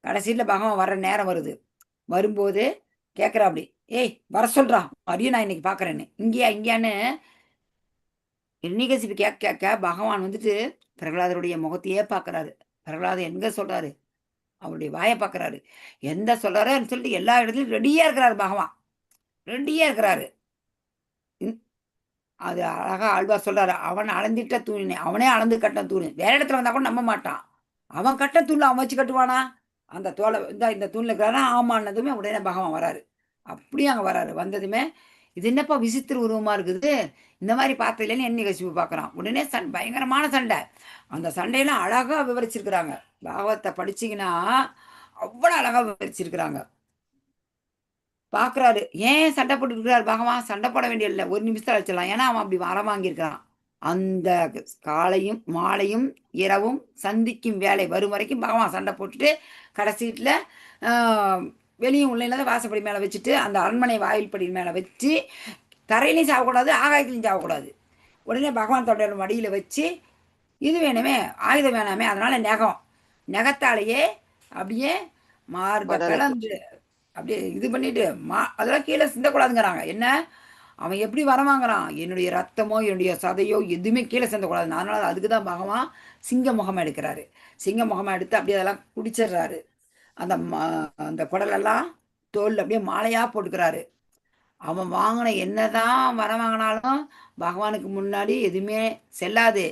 கடைசியில பகவான் வர்ற நேரம் வருது. வரும்போது கேட்குறா, அப்படி ஏய் வர சொல்றான், அதையும் நான் இன்னைக்கு பார்க்குறேன்னு. இங்கேயான்னு எண்ணிகசிப்பு கேட்க பகவான் வந்துட்டு பிரகலாதருடைய முகத்தையே பார்க்குறாரு. பிரகலாதர் எங்க சொல்றாரு? அவருடைய வாயை பார்க்குறாரு. எந்த சொல்றாருன்னு சொல்லிட்டு எல்லா இடத்துலையும் ரெடியா இருக்கிறாரு பகவான். ரெடியா இருக்கிறாரு. அது அழகா ஆழ்வார் சொல்றாரு, அவன் அளந்திட்ட தூணினே, அவனே அளந்து கட்ட தூணு. வேற இடத்துல வந்தா கூட நம்ப மாட்டான். அவன் கட்ட தூண்ல அவன் வச்சு கட்டுவானா? அந்த தோலை இந்த தூண்ல இருக்கிறானா? ஆமான்னதுமே உடனே பகவான் வராரு. அப்படியே அங்கே வராரு. வந்ததுமே இது என்னப்பா விசித்திர உருவமா இருக்குது, இந்த மாதிரி பார்த்ததுலேன்னு எண்ணி கசிப்பு பார்க்குறான். உடனே பயங்கரமான சண்டை. அந்த சண்டையெல்லாம் அழகா விவரிச்சிருக்கிறாங்க. பாகவத்தை படிச்சிங்கன்னா அவ்வளோ அழகா விவரிச்சிருக்கிறாங்க. பார்க்குறாரு, ஏன் சண்டை போட்டுருக்கிறார் பகவான்? சண்டை போட வேண்டியதில்லை, ஒரு நிமிஷத்தில் அழைச்சிடலாம். ஏன்னா அவன் அப்படி வரம் வாங்கியிருக்கிறான். அந்த காலையும் மாலையும் இரவும் சந்திக்கும் வேலை வரும் வரைக்கும் பகவான் சண்டை போட்டுட்டு கடைசீட்டில் வெளியும் உள்ள இல்லாத வாசப்படி மேலே வச்சுட்டு அந்த அரண்மனை வாயில் படி மேலே வச்சு தரையிலையும் சாகக்கூடாது, ஆகாயத்திலையும் சாகக்கூடாது. உடனே பகவான் தொண்ட மடியில் வச்சு, இது வேணுமே ஆயுதம் வேணாமே, அதனால நெகத்தாலேயே அப்படியே மார்பை கலந்து அப்படியே இது பண்ணிட்டு அதெல்லாம் கீழே சிந்தக்கூடாதுங்கிறாங்க. என்ன அவன் எப்படி வரவாங்கிறான்? என்னுடைய ரத்தமோ என்னுடைய சதையோ எதுவுமே கீழே சிந்தக்கூடாது. அதனால அதுக்கு தான் பகவான் சிங்க முகமாக எடுக்கிறாரு. சிங்க முகமாக எடுத்து அப்படியே அதெல்லாம் குடிச்சிடுறாரு. அந்த குடலெல்லாம் தோல் அப்படியே மாலையாக போட்டுக்கிறாரு. அவன் வாங்கின என்னதான் வர வாங்கினாலும் பகவானுக்கு முன்னாடி எதுவுமே செல்லாது.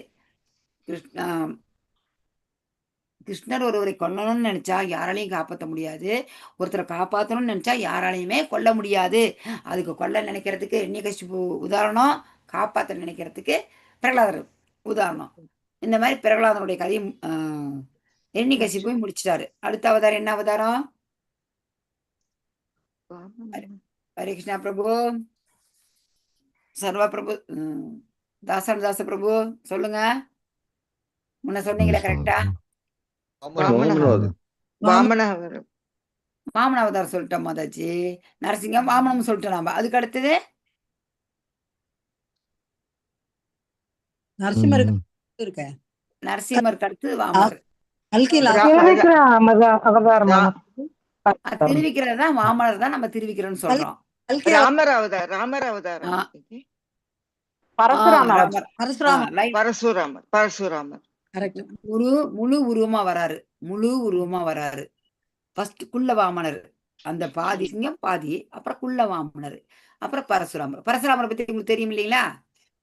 கிருஷ்ணர் ஒருவரை கொல்லணும்னு நினைச்சா யாராலையும் காப்பாற்ற முடியாது. ஒருத்தரை காப்பாற்றணும்னு நினைச்சா யாராலையுமே கொல்ல முடியாது. அதுக்கு கொல்ல நினைக்கிறதுக்கு எண்ணிகசிப்பு உதாரணம், காப்பாற்ற நினைக்கிறதுக்கு பிரகலாதர் உதாரணம். இந்த மாதிரி பிரகலாதனுடைய கதையும் எண்ணிகசிப்பையும் முடிச்சிட்டாரு. அடுத்த அவதாரம் என்ன அவதாரம்? ஹரே கிருஷ்ணா பிரபு, சர்வா பிரபு, தாச பிரபு சொல்லுங்க. முன்ன சொன்னீங்களா கரெக்டா? வாமன அவதாரம் சொல்லிட்டோம் மாதாஜி. நரசிங்கம் வாமனம் சொல்லிட்டோம் நாம. அதுக்கு அடுத்தது நரசிம்மருக்கு இருக்க நரசிம்மருக்கு அடுத்து வாமனர். கல்கி last. திருவிக்கிற அவதாரமான திருவிக்கிறது தான் வாமனர் தான் நம்ம திருவிக்கிறோம்னு சொல்றோம். கல்கி ராமர் அவதார், ராமர் அவதாரம். பரசுராமர். கரெக்ட். முழு உருவமா வராரு, முழு உருவமா வராரு. ஃபர்ஸ்ட் குள்ள வாமனர், அந்த பாதி சிங்கம் பாதி, அப்புறம் குள்ள வாமனர், அப்புறம் பரசுராமர். பரசுராமரை பத்தி உங்களுக்கு தெரியும் இல்லைங்களா?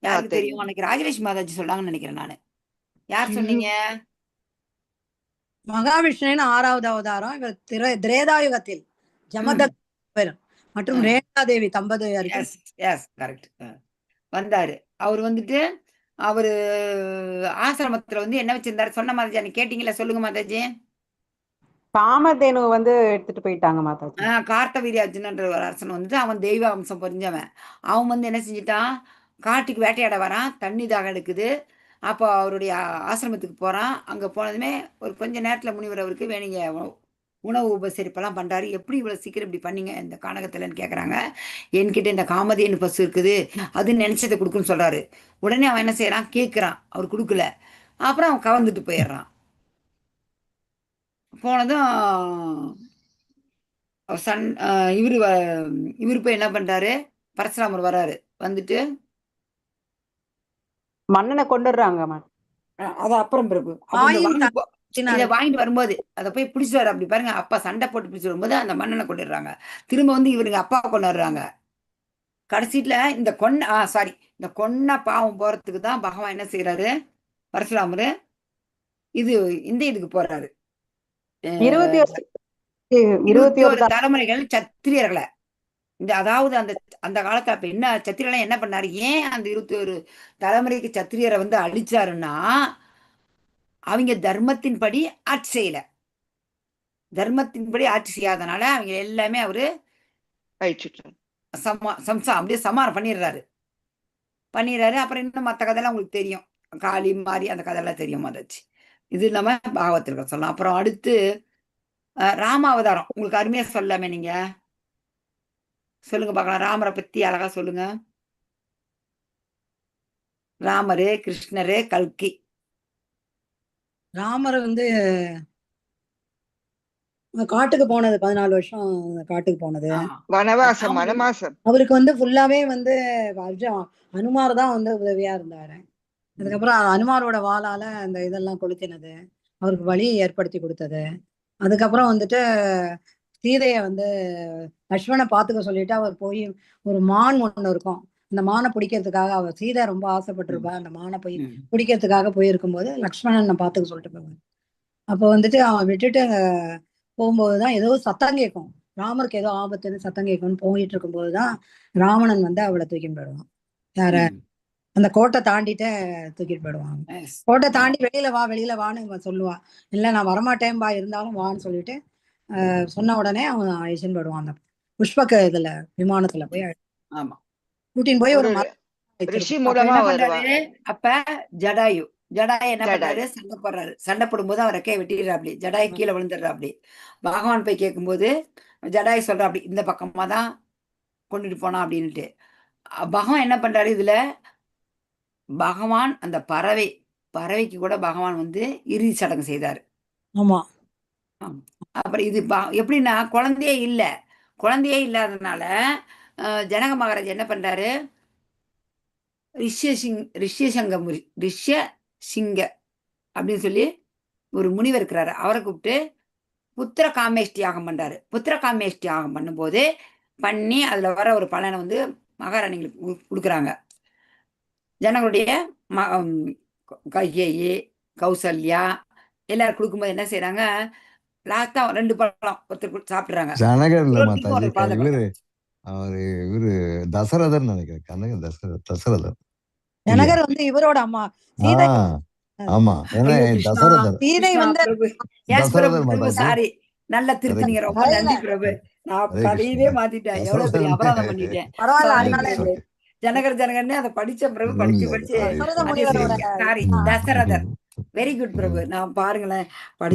யாருக்கு தெரியும்? அன்னைக்கு ராஜலட்சுமி மாதாஜி சொன்னாங்கன்னு நினைக்கிறேன் நானு. யார் சொன்னீங்க? மகாவிஷ்ணுவின் 6வது அவதாரம். இவர் திரேதாயுகத்தில் ஜமதக்னி மற்றும் ரேணுகாதேவி தம்பதியருக்கு கரெக்ட் வந்தாரு. அவர் வந்துட்டு அவரு ஆசிரமத்துல வந்து என்ன வச்சிருந்தாரு சொன்ன மாதாஜி கேட்டீங்களா? சொல்லுங்க மாதாஜி. காமதேனு வந்து எடுத்துட்டு போயிட்டாங்க மாதாஜி. கார்த்தவீரியார்ஜுனன்ற ஒரு அரசன் வந்துட்டு அவன் தெய்வ அம்சம் புரிஞ்சவன். அவன் வந்து என்ன செஞ்சிட்டான், காட்டுக்கு வேட்டையாட வரான், தண்ணி தாக எடுக்குது. அப்போ அவருடைய ஆசிரமத்துக்கு போறான். அங்க போனதுமே ஒரு கொஞ்ச நேரத்துல முனிவர் அவருக்கு வேணுங்க உணவு உபசரிப்பெல்லாம் பண்றாரு. எப்படி இவ்வளவு சீக்கிரம் இப்படி பண்ணீங்க இந்த கானகத்துலன்னு கேக்குறாங்க. என்கிட்ட இந்த காமதேனு பசு இருக்குது, அது நினைச்சதை கொடுக்குன்னு சொல்றாரு. உடனே அவன் என்ன செய்யறான், கேட்கிறான், அவர் கொடுக்கல. அப்புறம் அவன் கவர்ந்துட்டு போயிடுறான். போனதும் இவரு போய் என்ன பண்றாரு, பரசுராமர் வராரு. வந்துட்டு மன்னனை கொண்டுடுறாங்க. அது அப்புறம் பிறகு இதை வாங்கிட்டு வரும்போது அதை போய் பிடிச்சிட்டு வர அப்படி பாருங்க. அப்பா சண்டை போட்டு பிடிச்சிட்டு வரும்போது அந்த மன்னனை கொண்டுடுறாங்க. திரும்ப வந்து இவருங்க அப்பா கொண்டாடுறாங்க. கடைசியில இந்த இந்த கொன்ன பாவம் போறதுக்கு தான் பகவான் என்ன செய்யறாரு, பரசுராமரு இந்த இதுக்கு போறாரு. 21 தலைமுறைகள் சத்திரியர்களை அதாவது அந்த காலத்துல அப்ப என்ன சத்திரியெல்லாம் என்ன பண்ணாரு, ஏன் அந்த 21 தலைமுறைக்கு சத்திரியரை வந்து அழிச்சாருன்னா, அவங்க தர்மத்தின்படி ஆட்சி செய்யல. தர்மத்தின்படி ஆட்சி செய்யாதனால அவங்க எல்லாமே அவரு அப்படியே சமாரம் பண்ணிடுறாரு. அப்புறம் இன்னும் மற்ற கதையெல்லாம் உங்களுக்கு தெரியும், காளி மாறி அந்த கதையெல்லாம் தெரியும். அதாச்சு இது இல்லாம பாகவத்திற்கு சொல்லலாம். அப்புறம் அடுத்து ராமாவதாரம் உங்களுக்கு அருமையா சொல்லாமே, நீங்க சொல்லுங்க பார்க்கலாம். ராமரை பத்தி அழகா சொல்லுங்க. ராமரு, கிருஷ்ணரு, கல்கி. ராமர் வந்து காட்டுக்கு போனது 14 வருஷம் காட்டுக்கு போனது, வனவாசம். அவருக்கு வந்து ஃபுல்லாவே வந்து அனுமார் தான் வந்து உதவியா இருந்தாரு. அதுக்கப்புறம் அனுமாரோட வாளால அந்த இதெல்லாம் கொளுத்தினது, அவருக்கு வழி ஏற்படுத்தி கொடுத்தது. அதுக்கப்புறம் வந்துட்டு சீதையை வந்து லக்ஷ்மணை பார்த்துக்க சொல்லிட்டு அவர் போய் ஒரு மான் ஒண்ணு இருக்கும், அந்த மானை பிடிக்கிறதுக்காக அவர் சீதை ரொம்ப ஆசைப்பட்டிருப்பா, அந்த மானை போய் பிடிக்கிறதுக்காக போயிருக்கும் போது லக்ஷ்மணனை பார்த்துக்க சொல்லிட்டு போவார். அப்போ வந்துட்டு அவன் விட்டுட்டு போகும்போதுதான் ஏதோ சத்தம் கேட்கும், ராமருக்கு ஏதோ ஆபத்துன்னு சத்தம் கேட்கும்னு போயிட்டு இருக்கும்போதுதான் ராவணன் வந்து அவளை தூக்கிட்டு போயிடுவான். யார அந்த கோட்டை தாண்டிட்டு தூக்கிட்டு போயிடுவாங்க. கோட்டை தாண்டி வெளியில வான்னு சொல்லுவான். இல்ல நான் வரமாட்டேன்பா, இருந்தாலும் வான்னு சொல்லிட்டு சொன்ன உடனே அவன் அழிச்சுன்னு போயிடுவான். அந்த புஷ்பக இதுல விமானத்துல போய் கூட்டின்னு போய் ஒரு அப்ப ஜடாயு என்ன பண்றாரு, சண்டை போடும்போது அவர் ரெக்கையை வெட்டிடுறாப்படி, ஜடாயு கீழே விழுந்துடுறாப்படி. பகவான் போய் கேட்கும்போது ஜடாயு சொல்றா அப்படி இந்த பக்கமா தான் கொண்டுட்டு போனா அப்படின்ட்டு. பகவான் என்ன பண்றாரு, இதுல பகவான் அந்த பறவைக்கு கூட பகவான் வந்து இறுதி சடங்கு செய்தாரு. ஆமா. அப்புறம் இது எப்படின்னா குழந்தையே இல்லாதனால ஜனக மகாராஜ் என்ன பண்றாரு, ரிஷ்யசிங்க அப்படின்னு சொல்லி ஒரு முனிவர் இருக்கிறாரு, அவரை கூப்பிட்டு புத்திர காமேஷ்டி யாகம் பண்றாரு. புத்திர காமேஷ்டி யாகம் பண்ணும்போது அதுல வர ஒரு பலனை வந்து மகாராணிகளுக்கு கொடுக்குறாங்க. ஜனங்களுடைய கைகேயி, கௌசல்யா எல்லாரும் கொடுக்கும்போது என்ன செய்யறாங்க, லாஸ்டா 2 பழம் ஒருத்தர் சாப்பிடுறாங்க. இவரு தசரதர் நினைக்கிறேன். தசரதர் ஜனகர் வந்து இவரோட அம்மா சீதை. ஆமா, தசரதர். சீதை வந்து சாரி, நல்ல திருத்தணிங்க, ரொம்ப நன்றி பிரபு. நான் கதையவே மாத்திட்டேன், எவ்வளவு பெரிய அபராதம் பண்ணிட்டேன். ஜனகர்னு அதை படிச்ச பிரபு, படிச்சு சாரி தசரதர். வெரி குட் பிரபு. நான் பாருங்களேன்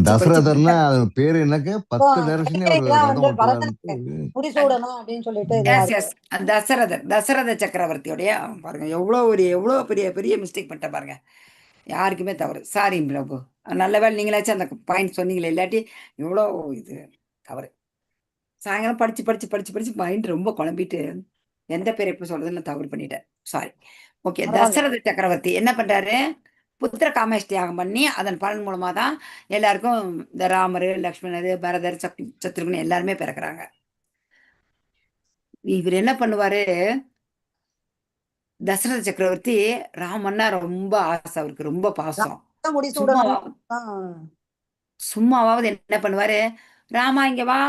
தசரதர்னா பேரு எனக்கு 10 டைரக்ஷன் தசரத சக்கரவர்த்தியோடைய பாருங்க, எவ்வளவு பெரிய மிஸ்டேக் பண்ணிட்ட பாருங்க. யாருக்குமே தவறு. சாரி பிரபு. நல்ல வேளை நீங்களாச்சும் அந்த பாயிண்ட் சொன்னீங்களே, இல்லாட்டி இவ்வளோ இது தவறு. சாயங்காலம் படிச்சு படிச்சு படிச்சு படிச்சு மைண்ட் ரொம்ப குழம்பிட்டு எந்த பேர் எப்ப சொல்றதுன்னு தவறு பண்ணிட்டேன். சாரி. ஓகே. தசரத சக்கரவர்த்தி என்ன பண்றாரு? புத்திர காமேஷ் தியாகம் பண்ணி அதன் பலன் மூலமா தான் எல்லாருக்கும் இந்த ராமர், லக்ஷ்மணர், பரதர், சத்ருகன் எல்லாருமே பிறக்கிறாங்க. இவர் என்ன பண்ணுவாரு? தசரத சக்கரவர்த்தி ராமன்னா ரொம்ப ஆசை, அவருக்கு ரொம்ப பாசம். சும்மாவாவது என்ன பண்ணுவாரு? ராமா இங்க வா,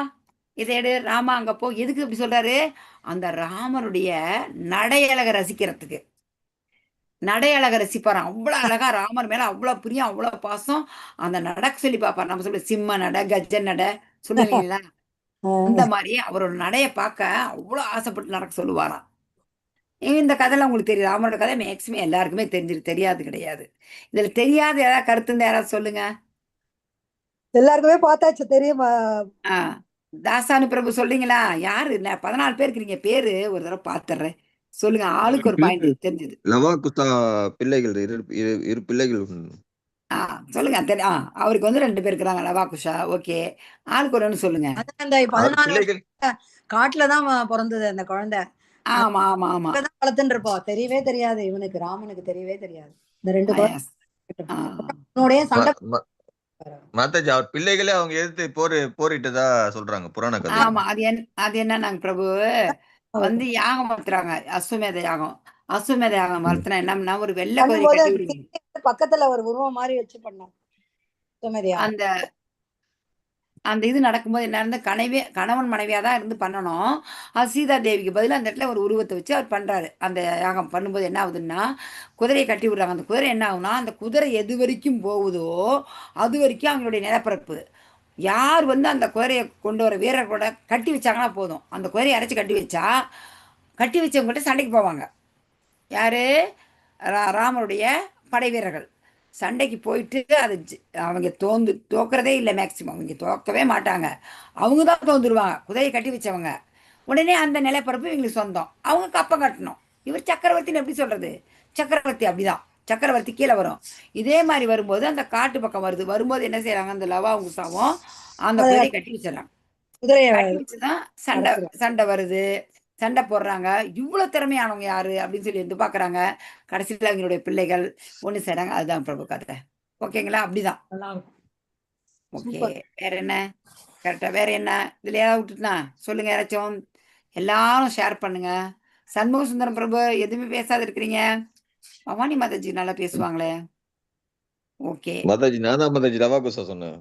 இதை எடு, ராமா அங்க போ. எதுக்கு இப்படி சொல்றாரு? அந்த ராமருடைய நடையழக ரசிக்கிறதுக்கு. நடையழக ரசிப்பாராம். அவ்வளவு அழகா ராமர் மேல அவ்வளவு பிரியம், அவ்வளவு பாசம். அந்த நடக்க சொல்லி பார்ப்பார். நம்ம சொல்ல சிம்ம நட, கஜ நட சொல்லுவீங்களா? அந்த மாதிரி அவரோட நடைய பார்க்க அவ்வளவு ஆசைப்பட்டு நடக்க சொல்லுவாராம். இந்த கதைலாம் உங்களுக்கு தெரியும். ராமரோட கதை மேக்சிமம் எல்லாருக்குமே தெரியாது கிடையாது. இதுல தெரியாத ஏதாவது கருத்து யாராவது சொல்லுங்க. எல்லாருக்குமே பார்த்தாச்சு, தெரியுமா? தாசானு பிரபு சொல்றீங்களா? யாரு 14 பேர் இருக்கிறீங்க, பேரு ஒரு தடவை பாத்துறேன். சொல்லுங்க, ஆளுக்கு ஒரு பாயிண்ட் தெரிஞ்சது. லவா குஸ்தா பிள்ளைகள், இரு பிள்ளைகள். சொல்லுங்க. அவருக்கு வந்து 2 பேர் இருக்கிறாங்க, லவா குஷா. ஓகே, ஆளுக்கு ஒரு சொல்லுங்க. 14 காட்டுலதான் பிறந்தது அந்த குழந்தை. ஆமா ஆமா ஆமா, வளர்த்துன்னு இருப்போம். தெரியவே தெரியாது இவனுக்கு, ராமனுக்கு தெரியவே தெரியாது. இந்த 2 சண்டை. மாதாஜி அவர் பிள்ளைகளே அவங்க எதிர்த்து போரிட்டதா சொல்றாங்க புராண கதை. ஆமா, அது என்னன்னாங்க பிரபு, வந்து யாகம் வளர்த்துறாங்க, அஸ்வமேத யாகம். அஸ்வமேத யாகம் வளர்த்துனா என்னன்னா, ஒரு வெள்ளை குதிரை கட்டி விடுங்க. பக்கத்துல ஒரு உருவம் மாதிரி வச்சு பண்ணோம். அந்த இது நடக்கும்போது என்ன இருந்து கணவன் மனைவியா தான் இருந்து பண்ணணும். அது சீதா தேவிக்கு பதில் அந்த இடத்துல ஒரு உருவத்தை வச்சு அவர் பண்றாரு. அந்த யாகம் பண்ணும்போது என்ன ஆகுதுன்னா, குதிரையை கட்டி விடுறாங்க. அந்த குதிரை என்ன ஆகுனா, அந்த குதிரை எது வரைக்கும் போகுதோ அது வரைக்கும் அவங்களுடைய நிலப்பரப்பு. யார் வந்து அந்த குதிரையை கொண்டு வர வீரர் கூட கட்டி வச்சாங்கன்னா போதும். அந்த குதிரையை அரைச்சி கட்டி வச்சவங்ககிட்ட சண்டைக்கு போவாங்க. யாரு? ராமருடைய படை வீரர்கள் சண்டைக்கு போயிட்டு அது அவங்க தோக்குறதே இல்லை. மேக்சிமம் அவங்க தோக்கவே மாட்டாங்க, அவங்க தான் தோந்துருவாங்க. குதிரையை கட்டி வச்சவங்க உடனே அந்த நிலப்பரப்பு இவங்களுக்கு சொந்தம். அவங்க கப்பம் கட்டணும். இவர் சக்கரவர்த்தின்னு எப்படி சொல்றது? சக்கரவர்த்தி அப்படிதான், சக்கரவர்த்தி கீழே வரும். இதே மாதிரி வரும்போது அந்த காட்டு பக்கம் வரும்போது என்ன செய்யறாங்க? அந்த லவா குசாவும் அந்த குதிரையை கட்டி வச்சிடறாங்க. கட்டி வச்சுதான் சண்டை வருது, சண்டை போடுறாங்க. இவ்வளவு திறமையானவங்க யாரு அப்படின்னு சொல்லி வந்து பாக்குறாங்க. கடைசியில் அவங்களுடைய பிள்ளைகள் ஒண்ணு செய்றாங்க. அதுதான் பிரபு கதை. ஓகேங்களா? அப்படிதான். ஓகே, வேற என்ன? கரெக்டா, வேற என்ன? இதுல ஏதாவது விட்டுட்டுனா சொல்லுங்க யாராச்சும். எல்லாரும் ஷேர் பண்ணுங்க. சண்முக சுந்தரம் பிரபு எதுவுமே பேசாத இருக்கிறீங்க. பவானி மாதாஜி நல்லா பேசுவாங்களே. ஓகே மாதாஜி, நான் தான் மாதாஜி லவா குஸ்தா சொன்னேன்.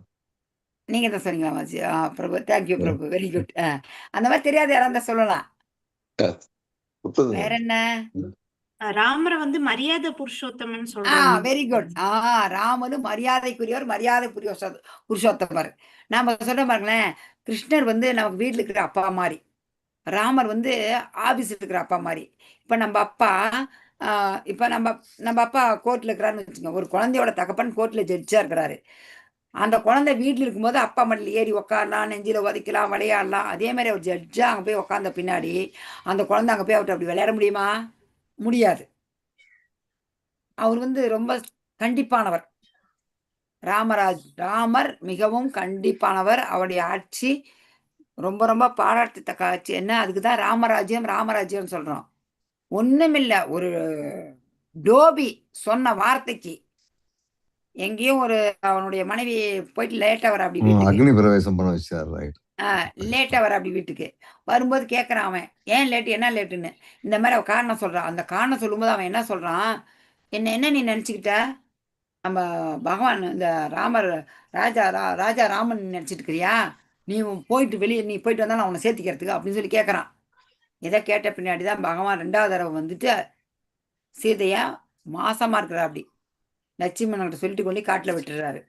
நீங்க தான் சொன்னீங்களா மாதாஜி? பிரபு, தேங்க்யூ பிரபு, வெரி குட். அந்த மாதிரி தெரியாது யாராவது சொல்லலாம். வேற என்ன? ராமரை வந்து மரியாதை புருஷோத்தமன் சொல்றாங்க. Very good. ராமனும் மரியாதைக்குரியவர், மரியாதை புருஷோத்தமர். நாம சொல்ற பாருங்களேன், கிருஷ்ணர் வந்து நமக்கு வீட்டுல இருக்கிற அப்பா மாதிரி, ராமர் வந்து ஆபீஸ்ல இருக்கிற அப்பா மாதிரி. இப்ப நம்ம அப்பா நம்ம அப்பா கோர்ட்ல இருக்கிறாருன்னு வச்சுக்கோங்க. ஒரு குழந்தையோட தகப்பன் கோர்ட்ல ஜட்ஜா இருக்கிறாரு. அந்த குழந்தை வீட்டில் இருக்கும்போது அப்பா மடியில் ஏறி உக்காரலாம், நெஞ்சில உதைக்கலாம், விளையாடலாம். அதே மாதிரி அவர் ஜட்ஜா அங்கே போய் உக்காந்த பின்னாடி அந்த குழந்தை அங்கே போய் அவர்கிட்ட அப்படி விளையாட முடியுமா? முடியாது. அவர் வந்து ரொம்ப கண்டிப்பானவர். ராமர் மிகவும் கண்டிப்பானவர். அவருடைய ஆட்சி ரொம்ப ரொம்ப பாராட்டத்தக்க ஆட்சி. என்ன, அதுக்குதான் ராமராஜ்யம் சொல்றோம். ஒண்ணுமில்ல, ஒரு டோபி சொன்ன வார்த்தைக்கு எங்கேயும் ஒரு அவனுடைய மனைவி போயிட்டு லேட்டா வர அப்படி அக்னி பிரவேசம் பண்ண வச்சார். லேட்டா வர அப்படி வீட்டுக்கு வரும்போது கேட்கறான் அவன், ஏன் லேட்டு, என்ன லேட்டுன்னு. இந்த மாதிரி அவன் காரணம் சொல்றான். அந்த காரணம் சொல்லும்போது அவன் என்ன சொல்றான், என்ன நீ நினைச்சுக்கிட்ட, நம்ம பகவான் இந்த ராஜா ராமன் நினைச்சிட்டு இருக்கிறியா? நீ போயிட்டு வந்தா நான் உன்னை சேர்த்திக்கிறதுக்கு அப்படின்னு சொல்லி கேட்கறான். இதை கேட்ட பின்னாடிதான் பகவான் 2வது தடவை வந்துட்டு சீதையா மாசமா இருக்கிறா அப்படி லட்சுமணன் சொல்லிட்டு கொண்டு காட்டுல விட்டுறாரு.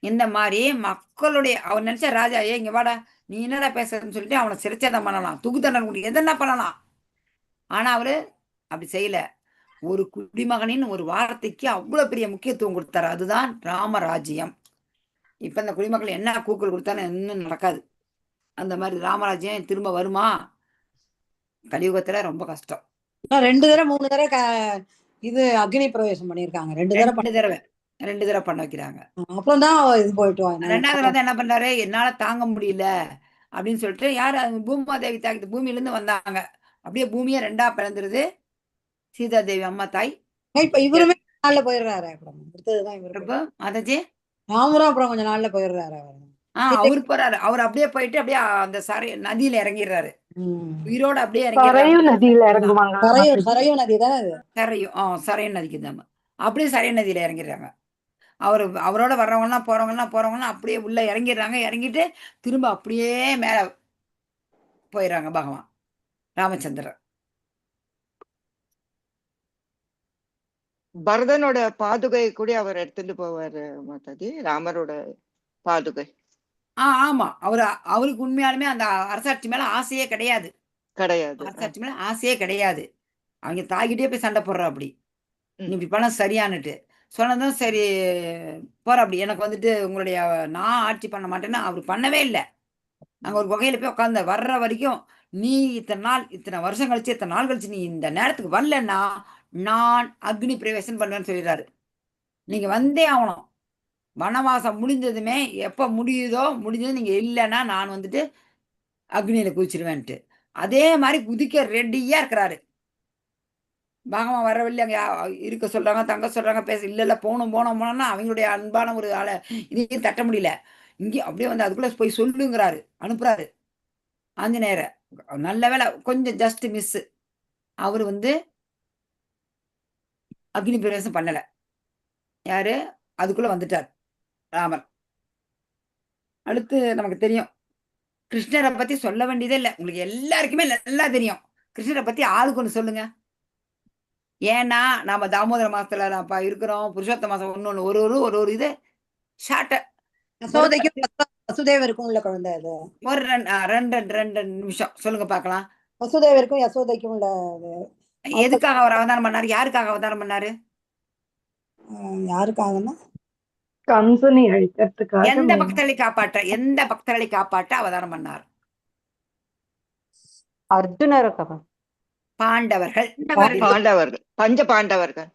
இந்த மாதிரி மக்களுடைய அவர் நினைச்ச ராஜா, இங்க வாடா, நீ என்னடா பேசுறன்னு சொல்லிட்டு அவனை சிறைச்சேதம் பண்ணலாம், தூக்குத்தண்டனை கொடுத்து எதனா பண்ணலாம். ஆனா அவரு அப்படி செய்யல. ஒரு குடிமகனின் ஒரு வார்த்தைக்கு அவ்வளவு பெரிய முக்கியத்துவம் கொடுத்தாரு. அதுதான் ராமராஜ்யம். இப்ப இந்த குடிமக்கள் என்ன கூக்குள் கொடுத்தாலும் இன்னும் நடக்காது. அந்த மாதிரி ராமராஜ்யம் திரும்ப வருமா? கலியுகத்துல ரொம்ப கஷ்டம். 2 தடவை 3 தடவை இது அக்னி பிரவேசம் பண்ணிருக்காங்க 2 தடவை 2 தடவை பண்ண வைக்கிறாங்க. அப்புறம் தான் இது போயிட்டு 2வது வந்து என்ன பண்றாரு, என்னால தாங்க முடியல அப்படின்னு சொல்லிட்டு யாரு பூமாதேவி தாக்கி பூமியிலிருந்து வந்தாங்க. அப்படியே பூமியே 2ஆ பிளந்துருது. சீதாதேவி அம்மா தாய். இப்ப இவருமே நாள்ல போயிடுறாரு. அப்புறம் அடுத்ததுதான் இவரு மாதாஜி ராமரும் அப்புறம் கொஞ்ச நாள்ல போயிடுறாரு. அவரு போறாரு. அவர் அப்படியே போயிட்டு அப்படியே அந்த நதியில இறங்கிடுறாரு. உயிரோட அப்படியே சரையு நதியில இறங்குவாங்க. சரையு நதி தான் சரையு நதிக்கு தான் அப்படியே சரையு நதியில இறங்கிடுறாங்க. அவரோட வர்றவங்கலாம் போறவங்கலாம் அப்படியே உள்ள இறங்கிடுறாங்க. இறங்கிட்டு திரும்ப அப்படியே மேல போயிடுறாங்க பகவான் ராமச்சந்திரன். பரதனோட பாதுகை கூட அவர் எடுத்துட்டு போவாரு மாதாஜி, ராமரோட பாதுகை. ஆமா, அவருக்கு உண்மையாலுமே அந்த அரசாட்சி மேல ஆசையே கிடையாது. அரசாட்சி மேல ஆசையே கிடையாது. அவங்க தாய்கிட்டே போய் சண்டை போடுறா அப்படி. நீ இப்படி பண்ண சரியானுட்டு சொன்னதும் சரி போற அப்படி. எனக்கு வந்துட்டு உங்களுடைய நான் ஆட்சி பண்ண மாட்டேன்னா அவர் பண்ணவே இல்லை. அங்க ஒரு குகையில போய் உட்காந்து வர்ற வரைக்கும் நீ இத்தனை வருஷம் கழிச்சு இத்தனை நாள் கழிச்சு நீ இந்த நேரத்துக்கு வரலன்னா நான் அக்னி பிரவேசம் பண்ணுவேன்னு சொல்லிடுறாரு. நீங்க வந்தே ஆகணும். வனவாசம் முடிஞ்சதுமே எப்ப முடியுதோ முடிஞ்சது நீங்க இல்லைன்னா நான் வந்துட்டு அக்னியில குதிச்சிருவேன்ட்டு. அதே மாதிரி குதிக்க ரெடியா இருக்கிறாரு. பகவான் வரவில்லை, அங்க இருக்க சொல்றாங்க, தங்க சொல்றாங்க, பேச இல்ல போனோம்னா அவங்களுடைய அன்பான ஒரு ஆளை இதையும் தட்ட முடியல. இங்கே அப்படியே வந்து அதுக்குள்ள போய் சொல்லுங்கிறாரு, அனுப்புறாரு ஆஞ்சநேயரை. நல்ல வேலை கொஞ்சம் ஜஸ்ட் மிஸ். அவரு வந்து அக்னி பிரவேசம் பண்ணல. யாரு அதுக்குள்ள வந்துட்டார் ராமர். அடுத்து நமக்கு தெரியும் கிருஷ்ணரை பத்தி சொல்ல வேண்டியதே இல்லை. உங்களுக்கு எல்லாருக்குமே நல்லா தெரியும். கிருஷ்ணரை பத்தி ஆளுக்கு ஒண்ணு சொல்லுங்க. ஏன்னா நாம தாமோதர மாசத்துல இருக்கிறோம். புருஷோத்த மாசம் ஒண்ணு ஒரு இது ஷார்ட்ட வசுதேவருக்கும் உள்ள குழந்தை அது. ஒரு 2 நிமிஷம் சொல்லுங்க பாக்கலாம். வசுதேவருக்கும் யசோதைக்கும் உள்ள எதுக்காக அவர் அவதாரம் பண்ணாரு? யாருக்காக அவதாரம் பண்ணாரு? யாருக்காகன்னா கம்சனை அழிக்கிறதுக்காக. எந்த பக்தர்களை காப்பாற்ற அவதாரம் பண்ணார்? அர்ஜுனருக்காக. பாண்டவர்கள். பஞ்ச பாண்டவர்கள்.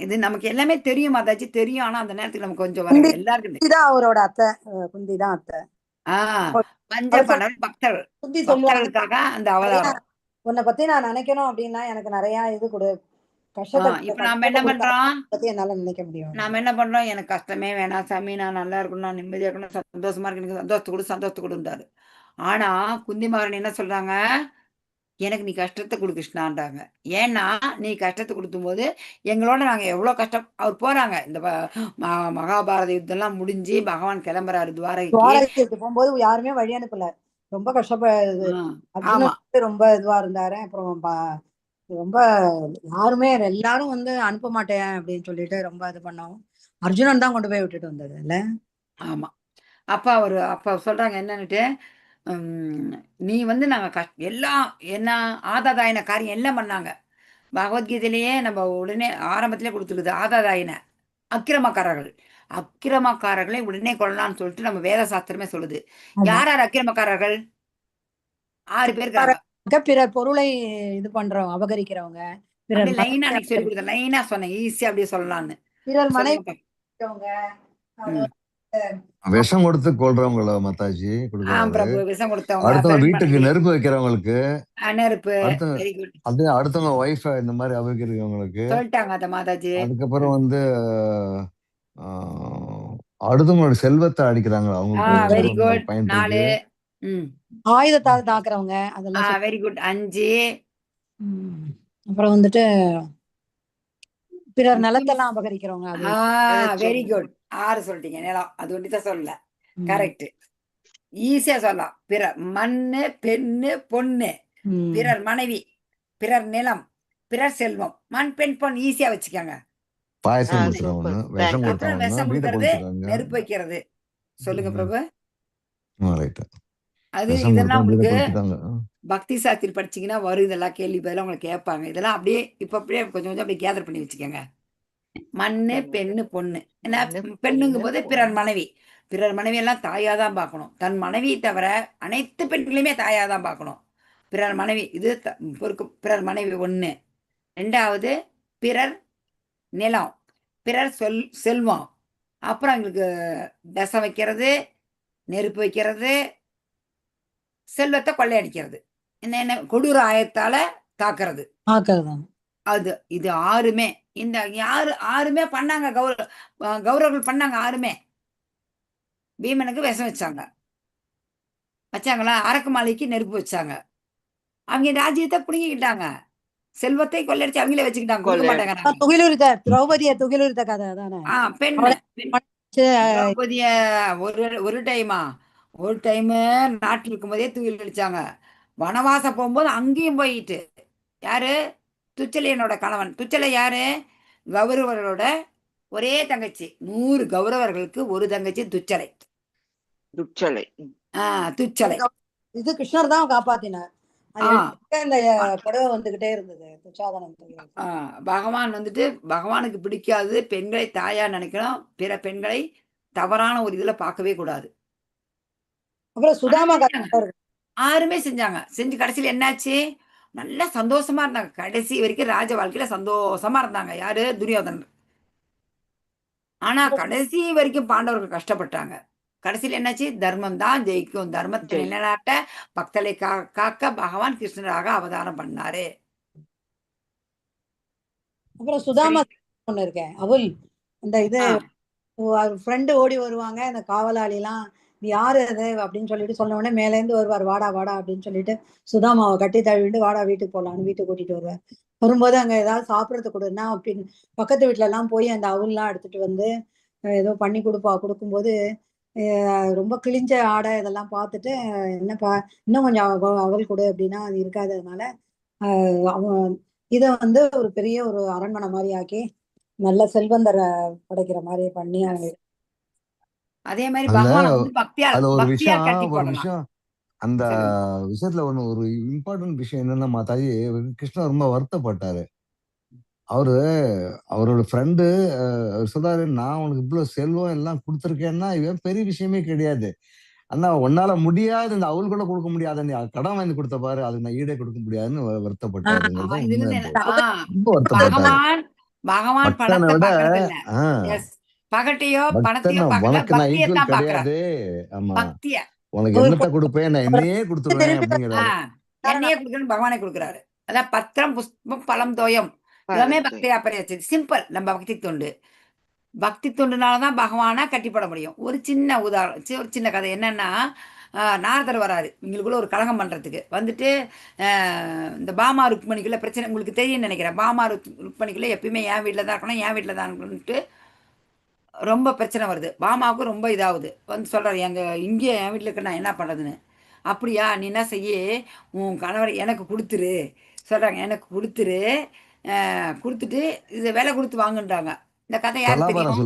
இது நமக்கு எல்லாமே தெரியும் மாதாஜி, தெரியும். ஆனா அந்த நேரத்துக்கு நமக்கு கொஞ்சம் வர எல்லாருக்கும் அவரோட அத்தை குந்தி தான் அத்தை. பஞ்ச பாண்டவர்கள் பக்தர்களுக்காக அந்த அவதாரம். உன்னை பத்தி நான் நினைக்கணும் அப்படின்னா எனக்கு நிறைய இது கொடு கஷ்டத்தை. இப்ப நாம என்ன பண்றோம்? என்னால நினைக்க முடியும். நாம என்ன பண்றோம்? எனக்கு கஷ்டமே வேணாம் சாமி, நான் நல்லா இருக்கணும், நான் நிம்மதியா இருக்கணும், சந்தோஷமா இருக்கு, எனக்கு சந்தோஷத்தை கொடுந்தாரு. ஆனா குந்தி மகாராணி என்ன சொல்றாங்க? எனக்கு நீ கஷ்டத்தை கொடு கிருஷ்ணான்றாங்க. ஏன்னா நீ கஷ்டத்தை கொடுக்கும் போது எங்களோட நாங்க எவ்வளவு கஷ்டம். அவர் போறாங்க இந்த மகாபாரத யுத்தம் எல்லாம் முடிஞ்சு பகவான் கிளம்புறாரு துவாரகைக்கு. போகும்போது யாருமே வழி அனுப்பல. ரொம்ப கஷ்டப்படுது. ரொம்ப இதுவா இருந்தாரு. அப்புறம் ரொம்ப யாருமே எல்லாரும் வந்து அனுப்ப மாட்டேன் அப்படின்னு சொல்லிட்டு ரொம்ப இது பண்ணோம். அர்ஜுனன் தான் கொண்டு போய் விட்டுட்டு வந்தது இல்ல. ஆமா. அப்ப சொல்றாங்க என்னன்னுட்டு, நீ வந்து நாங்க எல்லாம் என்ன ஆதாதாயின காரியம் எல்லாம் பண்ணாங்க. பகவத்கீதையிலேயே நம்ம உடனே ஆரம்பத்திலே கொடுத்துருக்குது. ஆதாதாயின அக்கிரமக்காரர்களை உடனே கொள்ளலாம்னு சொல்லிட்டு நம்ம வேத சாஸ்திரமே சொல்லுது. யார் அக்கிரமக்காரர்கள்? 6 பேர். பிறர் பொருளை இது பண்றோம், அபகரிக்கிறவங்க. லைனா சொல்லி கொடுத்த லைனா சொன்னேன், ஈஸியா அப்படியே சொல்லலாம்னு. பிறர் மனைவி விஷம் கொடுத்து கொள்றவங்கள மாதாஜி விஷம் கொடுத்தவங்க, அடுத்தவங்க வீட்டுக்கு நெருப்பு வைக்கிறவங்களுக்கு, நெருப்பு அது அடுத்தவங்க ஒய்ஃப இந்த மாதிரி அபகரிக்கிறவங்களுக்கு சொல்லிட்டாங்க அத மாதாஜி. அதுக்கப்புறம் வந்து அடுத்தவங்களோட செல்வத்தை அடிக்கிறாங்க அவங்களுக்கு. Very good. 4 ஆயுதத்தால் தாக்குறவங்க, அதெல்லாம் வெரி குட். 5 அப்புறம் வந்துட்டு பிறர் நிலத்தெல்லாம் அபகரிக்கிறவங்க. Very good. 6 சொல்லிட்டீங்க. நிலம் அது ஒன்றுதான் சொல்லல. கரெக்ட். ஈஸியா சொல்லலாம். பிறர் மண்ணு, பெண்ணு, பொண்ணு, பிறர் மனைவி, பிறர் நிலம், பிறர் செல்வம், மண், பெண், பொன் ஈஸியா வச்சுக்கோங்க. விஷம் கொடுக்கறது, நெருப்பு வைக்கிறது. சொல்லுங்க பிரபு. அது இதெல்லாம் உங்களுக்கு பக்தி சாஸ்திரி படிச்சீங்கன்னா வரும். இதெல்லாம் கேள்வி பதிலாம் உங்களுக்கு கேட்பாங்க. இதெல்லாம் அப்படியே அப்படியே கொஞ்சம் அப்படியே கேதர் பண்ணி வச்சுக்கோங்க. மண்ணு, பெண்ணு, பொண்ணு. என்ன பெண்ணுங்கும் போது பிறர் மனைவி. பிறர் மனைவி எல்லாம் தாயாதான் பார்க்கணும். தன் மனைவி தவிர அனைத்து பெண்களையுமே தாயாதான் பார்க்கணும். பிறர் மனைவி இது பிறர் மனைவி 1. 2வது பிறர் நிலம், பிறர் செல்வம், அப்புறம் அவங்களுக்கு விஷம் வைக்கிறது, நெருப்பு வைக்கிறது, செல்வத்தை கொள்ளையடிக்கிறது, என்ன கொடூர ஆயத்தால தாக்குறது. அது இது 6மே இந்த ஆறுமே பண்ணாங்க. கௌரவர்கள் பண்ணாங்க 6மே. பீமனுக்கு விஷம் வச்சாங்களா? அரக்கு மாளிகைக்கு நெருப்பு வச்சாங்க. அவங்க ராஜ்யத்தை புடுங்கிக்கிட்டாங்க, செல்வத்தை கொள்ளையடிச்சு அவங்களே வச்சுக்கிட்டாங்க, கொடுக்க மாட்டாங்க. துகிலுரித்த கதை தானே. பெண் திரௌபதிய ஒரு டைமு நாட்டில் இருக்கும்போதே தூக்கில் அடிச்சாங்க. வனவாசம் போகும்போது அங்கேயும் போயிட்டு யாரு? துச்சலையனோட கணவன். துச்சலை யாரு? கௌரவர்களோட ஒரே தங்கச்சி. 100 கௌரவர்களுக்கு ஒரு தங்கச்சி துச்சலை. துச்சலை இது கிருஷ்ணர் தான் காப்பாத்தினார். வந்துகிட்டே இருந்தது. பகவான் வந்துட்டு பகவானுக்கு பிடிக்காது பெண்களை தாயா நினைக்கணும், பிற பெண்களை தவறான ஒரு இதுல பார்க்கவே கூடாது. அப்புறம் சுதாமா 6மே செஞ்சாங்க. செஞ்சு கடைசியில் என்னாச்சு? நல்லா சந்தோஷமா இருந்தாங்க. கடைசி வரைக்கும் ராஜ வாழ்க்கையில சந்தோஷமா இருந்தாங்க. யாரு? துரியோதனன். ஆனா கடைசி வரைக்கும் பாண்டவர்கள் கஷ்டப்பட்டாங்க. கடைசியில் என்னாச்சு? தர்மம் தான் ஜெயிக்கும். தர்மத்தை நிலைநாட்ட பக்தலை காக்க பகவான் கிருஷ்ணராக அவதாரம் பண்ணாரு. அப்புறம் சுதாமா ஒண்ணு இருக்கேன், அவள் இந்த இது ஃப்ரெண்டு ஓடி வருவாங்க, இந்த காவலாளி எல்லாம் யாரு அது அப்படின்னு சொல்லிட்டு சொன்ன உடனே மேல இருந்து வருவார், வாடா வாடா அப்படின்னு சொல்லிட்டு சுதாமாவை கட்டி தழுவிட்டு வாடா வீட்டுக்கு போலான்னு வீட்டுக்கு கூட்டிட்டு வருவார். வரும்போது அங்க ஏதாவது சாப்பிடறதுக்கு கொடுன்னா அப்படின்னு பக்கத்து வீட்டுல எல்லாம் போய் அந்த அவல்லாம் எடுத்துட்டு வந்து ஏதோ பண்ணி கொடுக்கும்போது ரொம்ப கிழிஞ்ச ஆடை இதெல்லாம் பார்த்துட்டு என்னப்பா இன்னும் கொஞ்சம் அவள் கொடு அப்படின்னா அது இருக்காததுனால இதை வந்து ஒரு பெரிய ஒரு அரண்மனை மாதிரி ஆக்கி நல்ல செல்வந்தரை படைக்கிற மாதிரி பண்ணி அவங்க அதே மாதிரி பகவான் ஒரு விஷயம் அந்த விஷயத்துல ஒரு இம்பார்ட்டன்ட் விஷயம் என்னன்னா மாதாஜி, கிருஷ்ணா ரொம்ப வருத்தப்பட்டாரு. அவரோட ஃப்ரெண்டு சொல்றாரு, நான் உனக்கு இவ்வளவு செல்வம் எல்லாம் கொடுத்துருக்கேன்னா இவன் பெரிய விஷயமே கிடையாது, ஆனா உன்னால முடியாது, இந்த அவள் கூட கொடுக்க முடியாது, நீ கடன் வாங்கி கொடுத்த பாரு, அதுக்கு நான் ஈடே கொடுக்க முடியாதுன்னு வருத்தப்பட்டாரு. கிடையாது. ஆமா, உனக்கு என்னத்தை கொடுப்பேன், நான் என்னையே கொடுத்துருவேன் அப்படிங்கிறாரு. என்னையே கொடுக்கணும் பகவானே கொடுக்குறாரு. அதான் பத்திரம் புஷ்பம் பழம் தோயம் எல்லாமே பக்தியா பரியாச்சு. சிம்பிள். நம்ம பக்தி தொண்டுனாலதான் பகவானா கட்டிப்பட முடியும். ஒரு சின்ன உதாரணம், ஒரு சின்ன கதை என்னன்னா, நாரதர் வராரு இவங்களுக்குள்ள ஒரு கலகம் பண்றதுக்கு. வந்துட்டு இந்த பாமா ருக்மணிக்குள்ள பிரச்சனை உங்களுக்கு தெரியும்னு நினைக்கிறேன். பாமா ருக்மணிக்குள்ள எப்பயுமே என் வீட்டில் தான் இருக்கணும், என் வீட்டில் தான் இருக்கணும்ட்டு ரொம்ப பிரச்சனை வருது. பாமாவுக்கு ரொம்ப இதாகுது. வந்து சொல்றாரு, இங்கே என் வீட்டில் இருக்க நான் என்ன பண்றதுன்னு. அப்படியா, நீ என்ன செய்ய, உன் கணவரை எனக்கு கொடுத்துரு சொல்றாங்க. எனக்கு கொடுத்துட்டு இதை விலை கொடுத்து வாங்குன்றாங்க. இந்த கதை யாருக்கு தெரியும்?